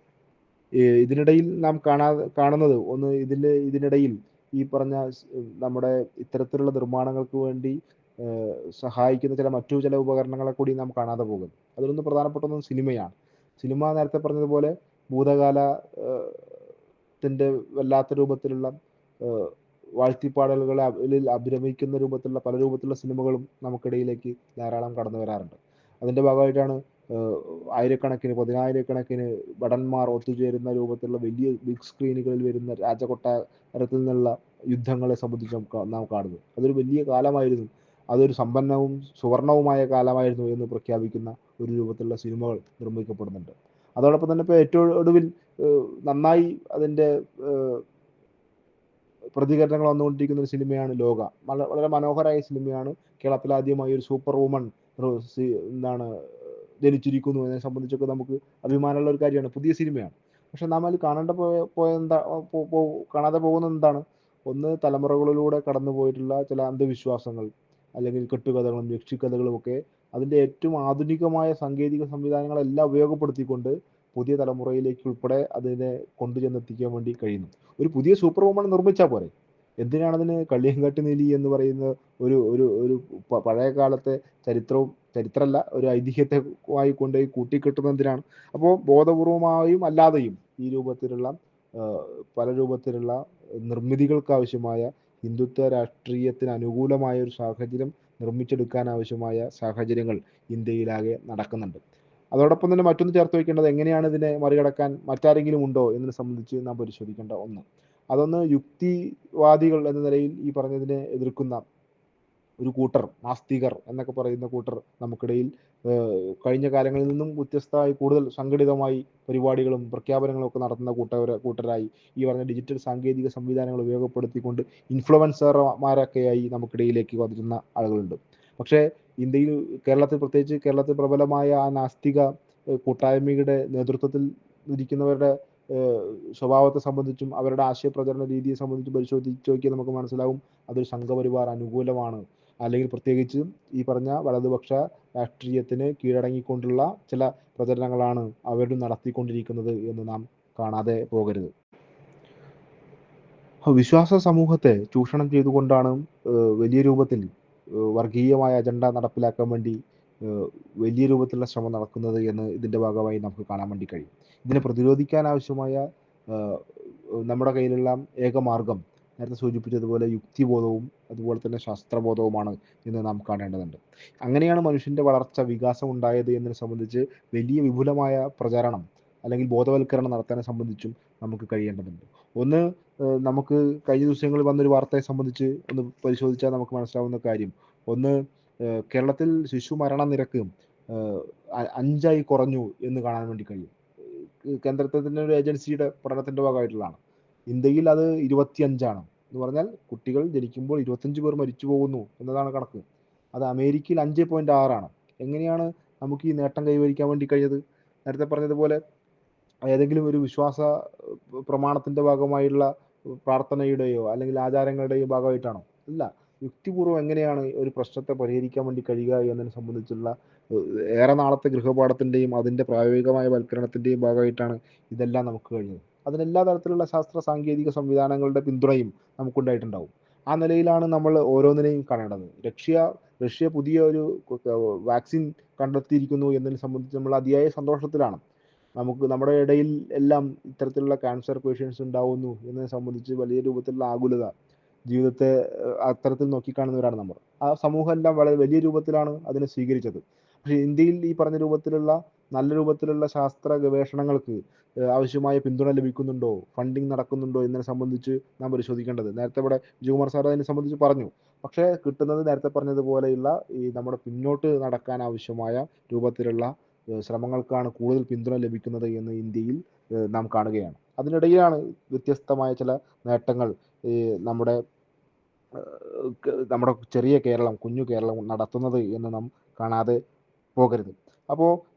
S1: ഇതിനിടയിൽ നാം കാണുന്നത് ഒന്ന്, ഇതിനിടയിൽ ഈ പറഞ്ഞ നമ്മുടെ ഇത്തരത്തിലുള്ള നിർമ്മാണങ്ങൾക്ക് വേണ്ടി സഹായിക്കുന്ന മറ്റു ചില ഉപകരണങ്ങളെ കൂടി നാം കാണാതെ പോകുന്നു. അതിലൊന്ന് പ്രധാനപ്പെട്ട ഒന്ന് സിനിമയാണ്. സിനിമ നേരത്തെ പറഞ്ഞതുപോലെ ഭൂതകാല ത്തിൻ്റെ വല്ലാത്ത രൂപത്തിലുള്ള വാഴ്ത്തിപ്പാടലുകളിൽ അഭിരമിക്കുന്ന രൂപത്തിലുള്ള പല രൂപത്തിലുള്ള സിനിമകളും നമുക്കിടയിലേക്ക് ധാരാളം കടന്നു വരാറുണ്ട്. അതിൻ്റെ ഭാഗമായിട്ടാണ് ആയിരക്കണക്കിന് പതിനായിരക്കണക്കിന് ഭടന്മാർ ഒത്തുചേരുന്ന രൂപത്തിലുള്ള വലിയ ബിഗ് സ്ക്രീനുകളിൽ വരുന്ന രാജകൊട്ടാരത്തിൽ നിന്നുള്ള യുദ്ധങ്ങളെ സംബന്ധിച്ച് നാം കാണുന്നു. അതൊരു വലിയ കാലമായിരുന്നു, അതൊരു സമ്പന്നവും സുവർണവുമായ കാലമായിരുന്നു എന്ന് പ്രഖ്യാപിക്കുന്ന ഒരു രൂപത്തിലുള്ള സിനിമകൾ നിർമ്മിക്കപ്പെടുന്നുണ്ട്. അതോടൊപ്പം തന്നെ ഇപ്പോൾ ഏറ്റവും ഒടുവിൽ നന്നായി അതിൻ്റെ പ്രതികരണങ്ങൾ വന്നുകൊണ്ടിരിക്കുന്ന ഒരു സിനിമയാണ് ലോക. വളരെ മനോഹരമായ സിനിമയാണ്. കേരളത്തിൽ ആദ്യമായി ഒരു സൂപ്പർ വുമൺ എന്താണ് ജനിച്ചിരിക്കുന്നു എന്നതിനെ സംബന്ധിച്ചൊക്കെ നമുക്ക് അഭിമാനമുള്ള ഒരു കാര്യമാണ്. പുതിയ സിനിമയാണ്. പക്ഷെ നാം അതിൽ കാണാതെ പോകുന്നത് എന്താണ്? ഒന്ന്, തലമുറകളിലൂടെ കടന്നു പോയിട്ടുള്ള ചില അന്ധവിശ്വാസങ്ങൾ അല്ലെങ്കിൽ കെട്ടുകഥകളും യക്ഷിക്കഥകളും ഒക്കെ അതിൻ്റെ ഏറ്റവും ആധുനികമായ സാങ്കേതിക സംവിധാനങ്ങളെല്ലാം ഉപയോഗപ്പെടുത്തിക്കൊണ്ട് പുതിയ തലമുറയിലേക്ക് ഉൾപ്പെടെ അതിനെ കൊണ്ടുചെന്നെത്തിക്കാൻ വേണ്ടി കഴിയുന്നു. ഒരു പുതിയ സൂപ്പർ വുമൺ നിർമ്മിച്ചാൽ പോരെ? എന്തിനാണതിന് കള്ളിയങ്കാട്ട് നീലി എന്ന് പറയുന്ന ഒരു ഒരു ഒരു പഴയ കാലത്തെ ചരിത്രമല്ല, ഒരു ഐതിഹ്യമായി കൊണ്ടുപോയി കൂട്ടിക്കെട്ടുന്നത് എന്തിനാണ്? അപ്പോൾ ബോധപൂർവമായും അല്ലാതെയും ഈ രൂപത്തിലുള്ള പല രൂപത്തിലുള്ള നിർമ്മിതികൾക്ക് ആവശ്യമായ ഹിന്ദുത്വ രാഷ്ട്രീയത്തിന് അനുകൂലമായ ഒരു സാഹചര്യം നിർമ്മിച്ചെടുക്കാൻ ആവശ്യമായ സാഹചര്യങ്ങൾ ഇന്ത്യയിലാകെ നടക്കുന്നുണ്ട്. അതോടൊപ്പം തന്നെ മറ്റൊന്ന് ചേർത്ത് വയ്ക്കേണ്ടത്, എങ്ങനെയാണ് ഇതിനെ മറികടക്കാൻ മറ്റാരെങ്കിലും ഉണ്ടോ എന്നതിനെ സംബന്ധിച്ച് നാം പരിശോധിക്കേണ്ട ഒന്ന്. അതൊന്ന്, യുക്തിവാദികൾ എന്ന നിലയിൽ ഈ പറഞ്ഞതിനെ എതിർക്കുന്ന ഒരു കൂട്ടർ, നാസ്തികർ എന്നൊക്കെ പറയുന്ന കൂട്ടർ നമുക്കിടയിൽ കഴിഞ്ഞ കാലങ്ങളിൽ നിന്നും വ്യത്യസ്തമായി കൂടുതൽ സംഘടിതമായി പരിപാടികളും പ്രഖ്യാപനങ്ങളും ഒക്കെ നടത്തുന്ന കൂട്ടരായി ഈ പറഞ്ഞ ഡിജിറ്റൽ സാങ്കേതിക സംവിധാനങ്ങൾ ഉപയോഗപ്പെടുത്തിക്കൊണ്ട് ഇൻഫ്ലുവൻസർമാരൊക്കെയായി നമുക്കിടയിലേക്ക് വന്നിരുന്ന ആളുകളുണ്ട്. പക്ഷേ ഇന്ത്യയിൽ, പ്രത്യേകിച്ച് കേരളത്തിൽ പ്രബലമായ ആ നാസ്തിക കൂട്ടായ്മയുടെ നേതൃത്വത്തിൽ ഇരിക്കുന്നവരുടെ സ്വഭാവത്തെ സംബന്ധിച്ചും അവരുടെ ആശയപ്രചരണ രീതിയെ സംബന്ധിച്ചും പരിശോധിച്ച് നോക്കിയാൽ നമുക്ക് മനസ്സിലാവും അതൊരു സംഘപരിവാർ അനുകൂലമാണ്. അല്ലെങ്കിൽ പ്രത്യേകിച്ച് ഈ പറഞ്ഞ വലതുപക്ഷ രാഷ്ട്രീയത്തിന് കീഴടങ്ങിക്കൊണ്ടുള്ള ചില പ്രചരണങ്ങളാണ് അവരും നടത്തിക്കൊണ്ടിരിക്കുന്നത് എന്ന് നാം കാണാതെ പോകരുത്. വിശ്വാസ സമൂഹത്തെ ചൂഷണം ചെയ്തുകൊണ്ടാണ് വലിയ രൂപത്തിൽ വർഗീയമായ അജണ്ട നടപ്പിലാക്കാൻ വേണ്ടി വലിയ രൂപത്തിലുള്ള ശ്രമം നടക്കുന്നത് എന്ന് ഇതിൻ്റെ ഭാഗമായി നമുക്ക് കാണാൻ വേണ്ടി കഴിയും. ഇതിനെ പ്രതിരോധിക്കാൻ ആവശ്യമായ നമ്മുടെ കയ്യിലുള്ള ഏക മാർഗം നേരത്തെ സൂചിപ്പിച്ചതുപോലെ യുക്തിബോധവും അതുപോലെ തന്നെ ശാസ്ത്രബോധവുമാണ് എന്ന് നാം കാണേണ്ടതുണ്ട്. അങ്ങനെയാണ് മനുഷ്യൻ്റെ വളർച്ച, വികാസം ഉണ്ടായത് എന്നതിനെ സംബന്ധിച്ച് വലിയ വിപുലമായ പ്രചാരണം അല്ലെങ്കിൽ ബോധവൽക്കരണം നടത്താനെ സംബന്ധിച്ചും നമുക്ക് കഴിയേണ്ടതുണ്ട്. ഒന്ന്, നമുക്ക് കഴിഞ്ഞ ദിവസങ്ങളിൽ വന്നൊരു വാർത്തയെ സംബന്ധിച്ച് ഒന്ന് പരിശോധിച്ചാൽ നമുക്ക് മനസ്സിലാവുന്ന കാര്യം ഒന്ന്, കേരളത്തിൽ ശിശു മരണനിരക്ക് 5 കുറഞ്ഞു എന്ന് കാണാൻ വേണ്ടി കഴിയും. കേന്ദ്രത്തിൻ്റെ ഒരു ഏജൻസിയുടെ പഠനത്തിൻ്റെ ഭാഗമായിട്ടുള്ളതാണ്. ഇന്ത്യയിൽ അത് 25 എന്ന് പറഞ്ഞാൽ കുട്ടികൾ ജനിക്കുമ്പോൾ 25 പേർ മരിച്ചു പോകുന്നു എന്നതാണ് കണക്ക്. അത് അമേരിക്കയിൽ 5.6. എങ്ങനെയാണ് നമുക്ക് ഈ നേട്ടം കൈവരിക്കാൻ വേണ്ടി കഴിഞ്ഞത്? നേരത്തെ പറഞ്ഞതുപോലെ ഏതെങ്കിലും ഒരു വിശ്വാസ പ്രമാണത്തിൻ്റെ ഭാഗമായുള്ള പ്രാർത്ഥനയുടെയോ അല്ലെങ്കിൽ ആചാരങ്ങളുടെയോ ഭാഗമായിട്ടാണോ? ഇല്ല. യുക്തിപൂർവ്വം എങ്ങനെയാണ് ഒരു പ്രശ്നത്തെ പരിഹരിക്കാൻ വേണ്ടി കഴിയുക എന്നതിനെ സംബന്ധിച്ചുള്ള ഏറെ നാളത്തെ ഗൃഹപാഠത്തിൻ്റെയും അതിൻ്റെ പ്രായോഗികമായ വൽക്കരണത്തിൻ്റെയും ഭാഗമായിട്ടാണ് ഇതെല്ലാം നമുക്ക് കഴിഞ്ഞത്. അതിനെല്ലാ തരത്തിലുള്ള ശാസ്ത്ര സാങ്കേതിക സംവിധാനങ്ങളുടെ പിന്തുണയും നമുക്കുണ്ടായിട്ടുണ്ടാവും. ആ നിലയിലാണ് നമ്മൾ ഓരോന്നിനെയും കാണേണ്ടത്. റഷ്യ പുതിയ ഒരു വാക്സിൻ കണ്ടെത്തിയിരിക്കുന്നു എന്നതിനെ സംബന്ധിച്ച് നമ്മൾ അതിയായ സന്തോഷത്തിലാണ്. നമ്മുടെ ഇടയിൽ എല്ലാം ഇത്തരത്തിലുള്ള ക്യാൻസർ പേഷ്യൻസ് ഉണ്ടാവുന്നു എന്നതിനെ സംബന്ധിച്ച് വലിയ രൂപത്തിലുള്ള ആകുലത, ജീവിതത്തെ അത്തരത്തിൽ നോക്കിക്കാണുന്നവരാണ് നമ്മൾ. ആ സമൂഹം എല്ലാം വളരെ വലിയ രൂപത്തിലാണ് അതിനെ സ്വീകരിച്ചത്. പക്ഷേ ഇന്ത്യയിൽ ഈ പറഞ്ഞ രൂപത്തിലുള്ള നല്ല രൂപത്തിലുള്ള ശാസ്ത്ര ഗവേഷണങ്ങൾക്ക് ആവശ്യമായ പിന്തുണ ലഭിക്കുന്നുണ്ടോ, ഫണ്ടിങ് നടക്കുന്നുണ്ടോ എന്നതിനെ സംബന്ധിച്ച് നാം പരിശോധിക്കേണ്ടത്. നേരത്തെ ഇവിടെ വിജയകുമാർ സാർ അതിനെ സംബന്ധിച്ച് പറഞ്ഞു. പക്ഷേ കിട്ടുന്നത് നേരത്തെ പറഞ്ഞതുപോലെയുള്ള ഈ നമ്മുടെ പിന്നോട്ട് നടക്കാൻ ആവശ്യമായ രൂപത്തിലുള്ള ശ്രമങ്ങൾക്കാണ് കൂടുതൽ പിന്തുണ ലഭിക്കുന്നത് എന്ന് ഇന്ത്യയിൽ നാം കാണുകയാണ്. അതിനിടയിലാണ് വ്യത്യസ്തമായ ചില നേട്ടങ്ങൾ നമ്മുടെ ചെറിയ കേരളം, കുഞ്ഞു കേരളം നടത്തുന്നത് എന്ന് നാം കാണാതെ പോകരുത്. അപ്പോൾ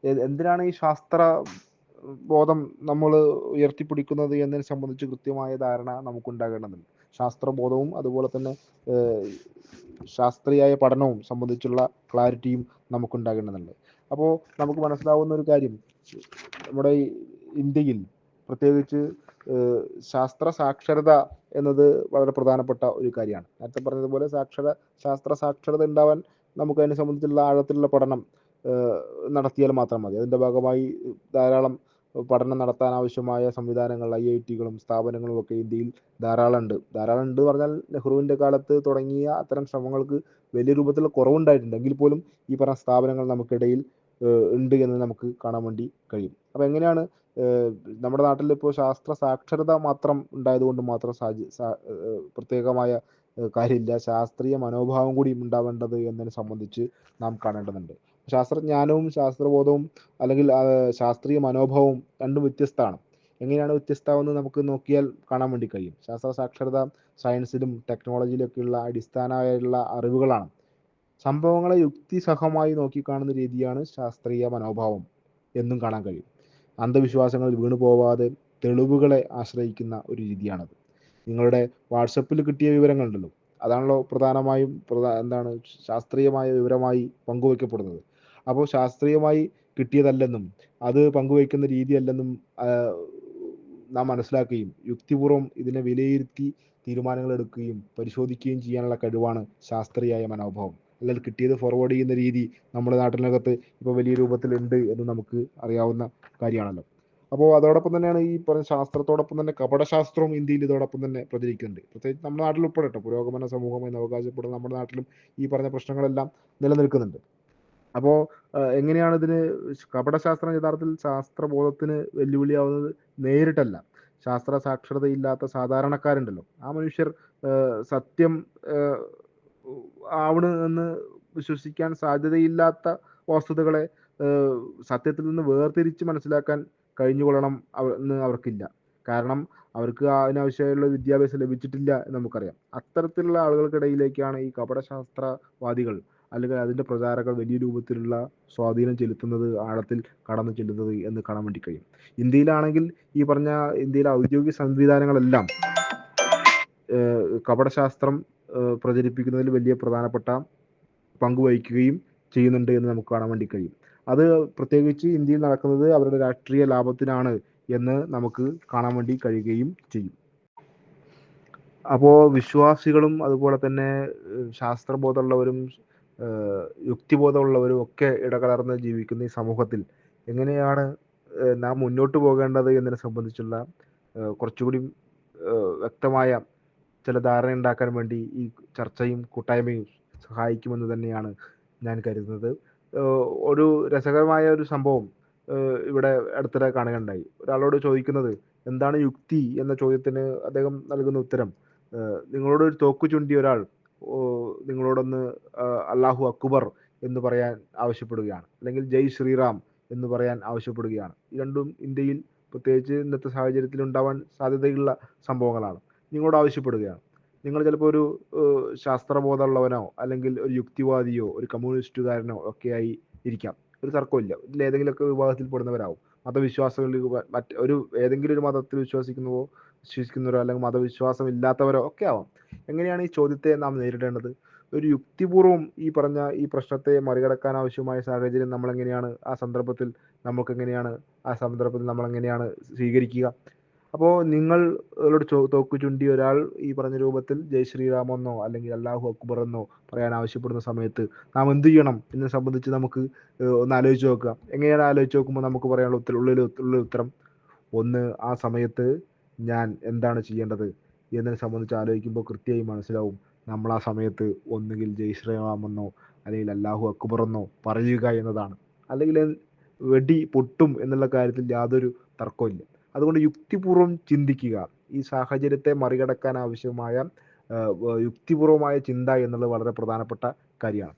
S1: എന്തിനാണ് ഈ ശാസ്ത്ര ബോധം നമ്മൾ ഉയർത്തിപ്പിടിക്കുന്നത് എന്നതിനെ സംബന്ധിച്ച് കൃത്യമായ ധാരണ നമുക്കുണ്ടാകേണ്ടതുണ്ട്. ശാസ്ത്രബോധവും അതുപോലെ തന്നെ ശാസ്ത്രീയ പഠനവും സംബന്ധിച്ചുള്ള ക്ലാരിറ്റിയും നമുക്കുണ്ടാകേണ്ടതുണ്ട്. അപ്പോൾ നമുക്ക് മനസ്സിലാവുന്ന ഒരു കാര്യം, നമ്മുടെ ഇന്ത്യയിൽ പ്രത്യേകിച്ച് ശാസ്ത്ര സാക്ഷരത എന്നത് വളരെ പ്രധാനപ്പെട്ട ഒരു കാര്യമാണ്. നേരത്തെ പറഞ്ഞതുപോലെ ശാസ്ത്ര സാക്ഷരത ഉണ്ടാവാൻ നമുക്ക് അതിനെ സംബന്ധിച്ചുള്ള ആഴത്തിലുള്ള പഠനം നടത്തിയാൽ മാത്രം മതി. അതിൻ്റെ ഭാഗമായി ധാരാളം പഠനം നടത്താൻ ആവശ്യമായ സംവിധാനങ്ങൾ IIT-കളും സ്ഥാപനങ്ങളും ഒക്കെ ഇന്ത്യയിൽ ധാരാളമുണ്ട് എന്ന് പറഞ്ഞാൽ നെഹ്റുവിൻ്റെ കാലത്ത് തുടങ്ങിയ അത്തരം ശ്രമങ്ങൾക്ക് വലിയ രൂപത്തിലുള്ള കുറവുണ്ടായിട്ടുണ്ട്. എങ്കിൽ പോലും ഈ പറഞ്ഞ സ്ഥാപനങ്ങൾ നമുക്കിടയിൽ ഉണ്ട് എന്ന് നമുക്ക് കാണാൻ വേണ്ടി കഴിയും. അപ്പോൾ എങ്ങനെയാണ് നമ്മുടെ നാട്ടിൽ ഇപ്പോൾ ശാസ്ത്ര സാക്ഷരത മാത്രം ഉണ്ടായതുകൊണ്ട് മാത്രം പ്രത്യേകമായ കാര്യമില്ല, ശാസ്ത്രീയ മനോഭാവം കൂടി ഉണ്ടാവേണ്ടത് എന്നതിനെ സംബന്ധിച്ച് നാം കാണേണ്ടതുണ്ട്. ശാസ്ത്രജ്ഞാനവും ശാസ്ത്രബോധവും അല്ലെങ്കിൽ ശാസ്ത്രീയ മനോഭാവവും രണ്ടും വ്യത്യസ്തമാണ്. എങ്ങനെയാണ് വ്യത്യസ്തമാവുന്നത് നമുക്ക് നോക്കിയാൽ കാണാൻ വേണ്ടി കഴിയും. ശാസ്ത്ര സാക്ഷരത സയൻസിലും ടെക്നോളജിയിലൊക്കെയുള്ള അടിസ്ഥാനമായുള്ള അറിവുകളാണ്. സംഭവങ്ങളെ യുക്തിസഹമായി നോക്കിക്കാണുന്ന രീതിയാണ് ശാസ്ത്രീയ മനോഭാവം എന്നും കാണാൻ കഴിയും. അന്ധവിശ്വാസങ്ങളിൽ വീണു പോവാതെ തെളിവുകളെ ആശ്രയിക്കുന്ന ഒരു രീതിയാണത്. നിങ്ങളുടെ വാട്സപ്പിൽ കിട്ടിയ വിവരങ്ങളുണ്ടല്ലോ, അതാണല്ലോ പ്രധാനമായും എന്താണ് ശാസ്ത്രീയമായ വിവരമായി പങ്കുവയ്ക്കപ്പെടുന്നത്. അപ്പോൾ ശാസ്ത്രീയമായി കിട്ടിയതല്ലെന്നും അത് പങ്കുവയ്ക്കുന്ന രീതിയല്ലെന്നും നാം മനസ്സിലാക്കുകയും യുക്തിപൂർവ്വം ഇതിനെ വിലയിരുത്തി തീരുമാനങ്ങൾ എടുക്കുകയും പരിശോധിക്കുകയും ചെയ്യാനുള്ള കഴിവാണ് ശാസ്ത്രീയ മനോഭാവം. അല്ലെങ്കിൽ കിട്ടിയത് ഫോർവേഡ് ചെയ്യുന്ന രീതി നമ്മുടെ നാട്ടിനകത്ത് ഇപ്പോൾ വലിയ രൂപത്തിലുണ്ട് എന്ന് നമുക്ക് അറിയാവുന്ന കാര്യമാണല്ലോ. അപ്പോൾ അതോടൊപ്പം തന്നെയാണ് ഈ പറഞ്ഞ ശാസ്ത്രത്തോടൊപ്പം തന്നെ കപടശാസ്ത്രവും ഇന്ത്യയിൽ ഇതോടൊപ്പം തന്നെ പ്രചരിക്കുന്നുണ്ട്. പ്രത്യേകിച്ച് നമ്മുടെ നാട്ടിൽ ഉൾപ്പെടെ പുരോഗമന സമൂഹം എന്ന് അവകാശപ്പെടുന്ന നമ്മുടെ നാട്ടിലും ഈ പറഞ്ഞ പ്രശ്നങ്ങളെല്ലാം നിലനിൽക്കുന്നുണ്ട്. അപ്പോൾ എങ്ങനെയാണ് ഇതിന് കപടശാസ്ത്രം യഥാർത്ഥത്തിൽ ശാസ്ത്രബോധത്തിന് വെല്ലുവിളിയാവുന്നത്? നേരിട്ടല്ല, ശാസ്ത്ര സാക്ഷരതയില്ലാത്ത സാധാരണക്കാരുണ്ടല്ലോ, ആ മനുഷ്യർ സത്യം ആവണ് എന്ന് വിശ്വസിക്കാൻ സാധ്യതയില്ലാത്ത വസ്തുതകളെ സത്യത്തിൽ നിന്ന് വേർതിരിച്ച് മനസ്സിലാക്കാൻ കഴിഞ്ഞുകൊള്ളണം എന്ന് അവർക്കില്ല. കാരണം അവർക്ക് അതിനാവശ്യമായുള്ള വിദ്യാഭ്യാസം ലഭിച്ചിട്ടില്ല എന്ന് നമുക്കറിയാം. അത്തരത്തിലുള്ള ആളുകൾക്കിടയിലേക്കാണ് ഈ കപടശാസ്ത്രവാദികൾ അല്ലെങ്കിൽ അതിൻ്റെ പ്രചാരകർ വലിയ രൂപത്തിലുള്ള സ്വാധീനം ചെലുത്തുന്നത്, ആഴത്തിൽ കടന്നു ചെല്ലുന്നത് എന്ന് കാണാൻ വേണ്ടി കഴിയും. ഇന്ത്യയിലാണെങ്കിൽ ഈ പറഞ്ഞ ഇന്ത്യയിലെ ഔദ്യോഗിക സംവിധാനങ്ങളെല്ലാം കപടശാസ്ത്രം പ്രചരിപ്പിക്കുന്നതിൽ വലിയ പ്രധാനപ്പെട്ട പങ്കുവഹിക്കുകയും ചെയ്യുന്നുണ്ട് എന്ന് നമുക്ക് കാണാൻ വേണ്ടി കഴിയും. അത് പ്രത്യേകിച്ച് ഇന്ത്യയിൽ നടക്കുന്നത് അവരുടെ രാഷ്ട്രീയ ലാഭത്തിനാണ് എന്ന് നമുക്ക് കാണാൻ വേണ്ടി കഴിയുകയും ചെയ്യും. അപ്പോൾ വിശ്വാസികളും അതുപോലെ തന്നെ ശാസ്ത്രബോധമുള്ളവരും യുക്തിബോധമുള്ളവരും ഒക്കെ ഇടകലർന്ന് ജീവിക്കുന്ന ഈ സമൂഹത്തിൽ എങ്ങനെയാണ് നാം മുന്നോട്ട് പോകേണ്ടത് എന്നതിനെ സംബന്ധിച്ചുള്ള കുറച്ചുകൂടി വ്യക്തമായ ചില ധാരണ ഉണ്ടാക്കാൻ വേണ്ടി ഈ ചർച്ചയും കൂട്ടായ്മയും സഹായിക്കുമെന്ന് തന്നെയാണ് ഞാൻ കരുതുന്നത്. ഒരു രസകരമായ ഒരു സംഭവം ഇവിടെ അടുത്തിടെ കാണുകയുണ്ടായി. ഒരാളോട് ചോദിക്കുന്നത് എന്താണ് യുക്തി എന്ന ചോദ്യത്തിന് അദ്ദേഹം നൽകുന്ന ഉത്തരം, നിങ്ങളോട് ഒരു തോക്ക് ചൂണ്ടിയ ഒരാൾ നിങ്ങളോടൊന്ന് അല്ലാഹു അക്ബർ എന്ന് പറയാൻ ആവശ്യപ്പെടുകയാണ്, അല്ലെങ്കിൽ ജയ് ശ്രീറാം എന്ന് പറയാൻ ആവശ്യപ്പെടുകയാണ്. ഈ രണ്ടും ഇന്ത്യയിൽ പ്രത്യേകിച്ച് ഇന്നത്തെ സാഹചര്യത്തിൽ ഉണ്ടാവാൻ സാധ്യതയുള്ള സംഭവങ്ങളാണ്. നിങ്ങളോട് ആവശ്യപ്പെടുകയാണ്. നിങ്ങൾ ചിലപ്പോൾ ഒരു ശാസ്ത്രബോധമുള്ളവനോ അല്ലെങ്കിൽ ഒരു യുക്തിവാദിയോ ഒരു കമ്മ്യൂണിസ്റ്റുകാരനോ ഒക്കെയായി ഇരിക്കാം, ഒരു തർക്കമില്ല. ഇതിൽ ഏതെങ്കിലുമൊക്കെ വിഭാഗത്തിൽപ്പെടുന്നവരാവും. മതവിശ്വാസങ്ങളിൽ ഏതെങ്കിലും ഒരു മതത്തിൽ വിശ്വസിക്കുന്നവരോ അല്ലെങ്കിൽ മതവിശ്വാസം ഇല്ലാത്തവരോ ഒക്കെ ആവാം. എങ്ങനെയാണ് ഈ ചോദ്യത്തെ നാം നേരിടേണ്ടത്? ഒരു യുക്തിപൂർവ്വം ഈ പ്രശ്നത്തെ മറികടക്കാൻ ആവശ്യമായ സാഹചര്യം നമ്മളെങ്ങനെയാണ് ആ സന്ദർഭത്തിൽ നമ്മളെങ്ങനെയാണ് സ്വീകരിക്കുക? അപ്പോൾ നിങ്ങളോട് തോക്ക് ചുണ്ടിയ ഒരാൾ ഈ പറഞ്ഞ രൂപത്തിൽ ജയ് ശ്രീറാമെന്നോ അല്ലെങ്കിൽ അല്ലാഹു അക്ബർ എന്നോ പറയാൻ ആവശ്യപ്പെടുന്ന സമയത്ത് നാം എന്ത് ചെയ്യണം എന്നെ സംബന്ധിച്ച് നമുക്ക് ഒന്ന് ആലോചിച്ച് നോക്കുക. എങ്ങനെയാണ് ആലോചിച്ച് നോക്കുമ്പോൾ നമുക്ക് പറയാനുള്ള ഉള്ള ഉത്തരം, ഒന്ന്, ആ സമയത്ത് ഞാൻ എന്താണ് ചെയ്യേണ്ടത് എന്നതിനെ സംബന്ധിച്ച് ആലോചിക്കുമ്പോൾ കൃത്യമായി മനസ്സിലാവും. നമ്മൾ ആ സമയത്ത് ഒന്നുകിൽ ജയ് ശ്രീറാമെന്നോ അല്ലെങ്കിൽ അല്ലാഹു അക്ബർ എന്നോ പറയുക എന്നതാണ്. അല്ലെങ്കിൽ വെടി പൊട്ടും എന്നുള്ള കാര്യത്തിൽ യാതൊരു തർക്കമില്ല. അതുകൊണ്ട് യുക്തിപൂർവ്വം ചിന്തിക്കുക. ഈ സാഹചര്യത്തെ മറികടക്കാൻ ആവശ്യമായ യുക്തിപൂർവമായ ചിന്ത എന്നുള്ളത് വളരെ പ്രധാനപ്പെട്ട കാര്യമാണ്.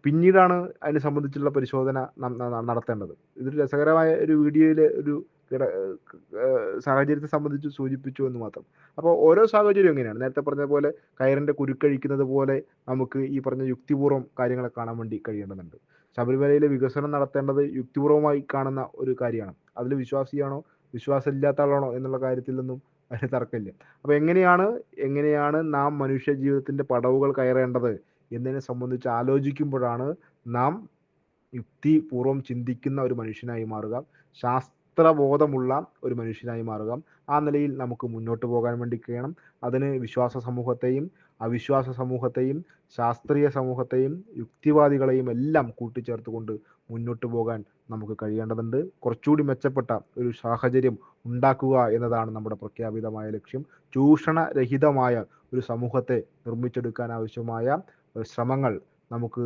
S1: പിന്നീടാണ് അതിനെ സംബന്ധിച്ചുള്ള പരിശോധന നടത്തേണ്ടത്. ഇതൊരു രസകരമായ ഒരു വീഡിയോയിൽ ഒരു സാഹചര്യത്തെ സംബന്ധിച്ച് സൂചിപ്പിച്ചു എന്ന് മാത്രം. അപ്പോൾ ഓരോ സാഹചര്യവും എങ്ങനെയാണ് നേരത്തെ പറഞ്ഞ പോലെ കയറിൻ്റെ കുരുക്കഴിക്കുന്നത് പോലെ നമുക്ക് ഈ പറഞ്ഞ യുക്തിപൂർവ്വം കാര്യങ്ങളെ കാണാൻ വേണ്ടി കഴിയേണ്ടതുണ്ട്. ശബരിമലയിലെ വികസനം നടത്തേണ്ടത് യുക്തിപൂർവ്വമായി കാണുന്ന ഒരു കാര്യമാണ്. അതിൽ വിശ്വാസിയാണോ വിശ്വാസമില്ലാത്ത ആളാണോ എന്നുള്ള കാര്യത്തിലൊന്നും അതിന് തർക്കമില്ല. അപ്പോൾ എങ്ങനെയാണ് നാം മനുഷ്യ ജീവിതത്തിൻ്റെ പടവുകൾ കയറേണ്ടത് എന്നതിനെ സംബന്ധിച്ച് ആലോചിക്കുമ്പോഴാണ് നാം യുക്തിപൂർവ്വം ചിന്തിക്കുന്ന ഒരു മനുഷ്യനായി മാറുക, ശാസ്ത്രബോധമുള്ള ഒരു മനുഷ്യനായി മാറുക. ആ നിലയിൽ നമുക്ക് മുന്നോട്ട് പോകാൻ വേണ്ടി കഴിയണം. അതിന് വിശ്വാസ സമൂഹത്തെയും അവിശ്വാസ സമൂഹത്തെയും ശാസ്ത്രീയ സമൂഹത്തെയും യുക്തിവാദികളെയും എല്ലാം കൂട്ടിച്ചേർത്തുകൊണ്ട് മുന്നോട്ട് പോകാൻ നമുക്ക് കഴിയേണ്ടതുണ്ട്. കുറച്ചുകൂടി മെച്ചപ്പെട്ട ഒരു സാഹചര്യം ഉണ്ടാക്കുക എന്നതാണ് നമ്മുടെ പ്രഖ്യാപിതമായ ലക്ഷ്യം. ചൂഷണരഹിതമായ ഒരു സമൂഹത്തെ നിർമ്മിച്ചെടുക്കാൻ ആവശ്യമായ ശ്രമങ്ങൾ നമുക്ക്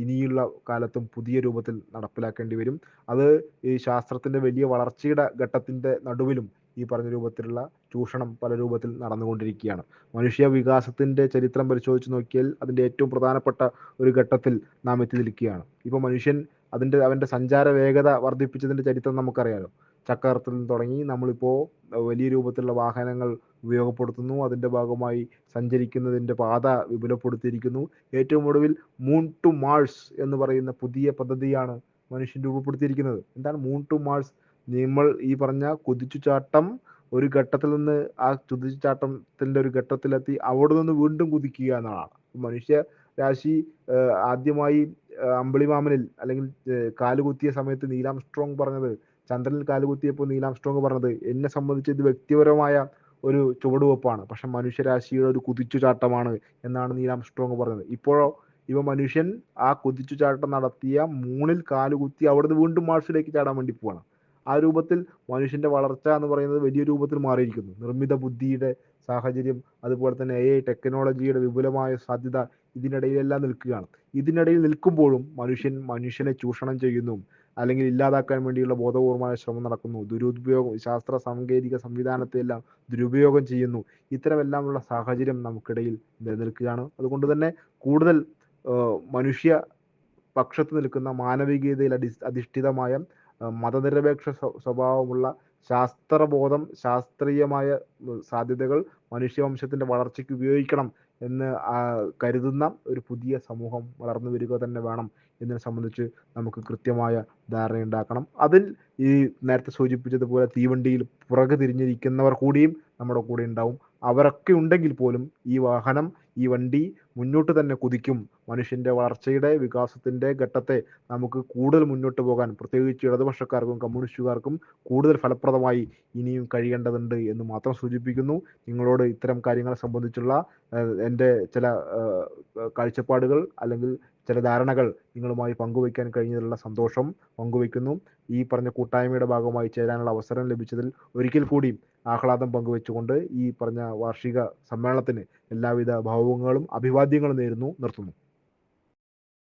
S1: ഇനിയുള്ള കാലത്തും പുതിയ രൂപത്തിൽ നടപ്പിലാക്കേണ്ടി വരും. അത് ഈ ശാസ്ത്രത്തിൻ്റെ വലിയ വളർച്ചയുടെ ഘട്ടത്തിൻ്റെ നടുവിലും ഈ പറഞ്ഞ രൂപത്തിലുള്ള ചൂഷണം പല രൂപത്തിൽ നടന്നുകൊണ്ടിരിക്കുകയാണ്. മനുഷ്യ വികാസത്തിൻ്റെ ചരിത്രം പരിശോധിച്ച് നോക്കിയാൽ അതിൻ്റെ ഏറ്റവും പ്രധാനപ്പെട്ട ഒരു ഘട്ടത്തിൽ നാം എത്തി നിൽക്കുകയാണ്. ഇപ്പോൾ മനുഷ്യൻ അവൻ്റെ സഞ്ചാര വേഗത വർദ്ധിപ്പിച്ചതിൻ്റെ ചരിത്രം നമുക്കറിയാലോ. ചക്രത്തിൽ നിന്ന് തുടങ്ങി നമ്മളിപ്പോൾ വലിയ രൂപത്തിലുള്ള വാഹനങ്ങൾ ഉപയോഗപ്പെടുത്തുന്നു. അതിൻ്റെ ഭാഗമായി സഞ്ചരിക്കുന്നതിൻ്റെ പാത വിപുലപ്പെടുത്തിയിരിക്കുന്നു. ഏറ്റവും ഒടുവിൽ മൂൺ ടു മാഴ്സ് എന്ന് പറയുന്ന പുതിയ പദ്ധതിയാണ് മനുഷ്യൻ രൂപപ്പെടുത്തിയിരിക്കുന്നത്. എന്താണ് മൂൺ ടു മാഴ്സ്? നമ്മൾ ഈ പറഞ്ഞ കുതിച്ചുചാട്ടം ഒരു ഘട്ടത്തിൽ നിന്ന് ആ കുതിച്ചുചാട്ടത്തിൻ്റെ ഒരു ഘട്ടത്തിലെത്തി അവിടെ നിന്ന് വീണ്ടും കുതിക്കുക എന്നതാണ്. മനുഷ്യ രാശി ആദ്യമായി അമ്പിളിമാമനിൽ അല്ലെങ്കിൽ കാലുകുത്തിയ സമയത്ത് നീൽ ആംസ്ട്രോങ് പറഞ്ഞത്, ചന്ദ്രനിൽ കാലുകുത്തിയപ്പോൾ നീൽ ആംസ്ട്രോങ് പറഞ്ഞത്, എന്നെ സംബന്ധിച്ച് ഇത് വ്യക്തിപരമായ ഒരു ചുവടുവെപ്പാണ്, പക്ഷെ മനുഷ്യരാശിയുടെ ഒരു കുതിച്ചുചാട്ടമാണ് എന്നാണ് നീൽ ആംസ്ട്രോങ് പറഞ്ഞത്. ഇപ്പോഴോ മനുഷ്യൻ ആ കുതിച്ചുചാട്ടം നടത്തിയ മൂണിൽ കാലുകുത്തി അവിടുന്ന് വീണ്ടും മാർസിലേക്ക് ചാടാൻ വേണ്ടി പോവാണ്. ആ രൂപത്തിൽ മനുഷ്യന്റെ വളർച്ച എന്ന് പറയുന്നത് വലിയ രൂപത്തിൽ മാറിയിരിക്കുന്നു. നിർമ്മിത ബുദ്ധിയുടെ സാഹചര്യം, അതുപോലെ തന്നെ AI ടെക്നോളജിയുടെ വിപുലമായ സാധ്യത ഇതിനിടയിലെല്ലാം നിൽക്കുകയാണ്. ഇതിനിടയിൽ നിൽക്കുമ്പോഴും മനുഷ്യനെ ചൂഷണം ചെയ്യുന്നു, അല്ലെങ്കിൽ ഇല്ലാതാക്കാൻ വേണ്ടിയുള്ള ബോധപൂർവമായ ശ്രമം നടക്കുന്നു, ദുരുപയോഗം, ശാസ്ത്ര സാങ്കേതിക സംവിധാനത്തെ എല്ലാം ദുരുപയോഗം ചെയ്യുന്നു. ഇത്തരമെല്ലാമുള്ള സാഹചര്യം നമുക്കിടയിൽ നിലനിൽക്കുകയാണ്. അതുകൊണ്ട് തന്നെ കൂടുതൽ മനുഷ്യ പക്ഷത്ത് നിൽക്കുന്ന മാനവികതയിൽ അധിഷ്ഠിതമായ മതനിരപേക്ഷ സ്വഭാവമുള്ള ശാസ്ത്രബോധം, ശാസ്ത്രീയമായ സാധ്യതകൾ മനുഷ്യവംശത്തിൻ്റെ വളർച്ചയ്ക്ക് ഉപയോഗിക്കണം എന്ന് കരുതുന്ന ഒരു പുതിയ സമൂഹം വളർന്നു വരിക തന്നെ വേണം എന്നതിനെ സംബന്ധിച്ച് നമുക്ക് കൃത്യമായ ധാരണയുണ്ടാക്കണം. അതിൽ ഈ നേരത്തെ സൂചിപ്പിച്ചതുപോലെ തീവണ്ടിയിൽ പുറകെ തിരിഞ്ഞിരിക്കുന്നവർ കൂടിയും നമ്മുടെ കൂടെ ഉണ്ടാവും. അവരൊക്കെ ഉണ്ടെങ്കിൽ പോലും ഈ വണ്ടി മുന്നോട്ട് തന്നെ കുതിക്കും. മനുഷ്യൻ്റെ വളർച്ചയുടെ വികാസത്തിൻ്റെ ഘട്ടത്തെ നമുക്ക് കൂടുതൽ മുന്നോട്ട് പോകാൻ, പ്രത്യേകിച്ച് ഇടതുപക്ഷക്കാർക്കും കമ്മ്യൂണിസ്റ്റുകാർക്കും കൂടുതൽ ഫലപ്രദമായി ഇനിയും കഴിയേണ്ടതുണ്ട് എന്ന് മാത്രം സൂചിപ്പിക്കുന്നു. നിങ്ങളോട് ഇത്തരം കാര്യങ്ങളെ സംബന്ധിച്ചുള്ള എൻ്റെ ചില കാഴ്ചപ്പാടുകൾ അല്ലെങ്കിൽ ചില ധാരണകൾ നിങ്ങളുമായി പങ്കുവയ്ക്കാൻ കഴിഞ്ഞതിലുള്ള സന്തോഷം പങ്കുവയ്ക്കുന്നു. ഈ പറഞ്ഞ കൂട്ടായ്മയുടെ ഭാഗമായി ചേരാനുള്ള അവസരം ലഭിച്ചതിൽ ഒരിക്കൽ കൂടി ആഹ്ലാദം പങ്കുവെച്ചുകൊണ്ട് ഈ പറഞ്ഞ വാർഷിക സമ്മേളനത്തിന് എല്ലാവിധ ഭാവുകങ്ങളും അഭിവാദ്യങ്ങളും നേരുന്നു. നിർത്തുന്നു.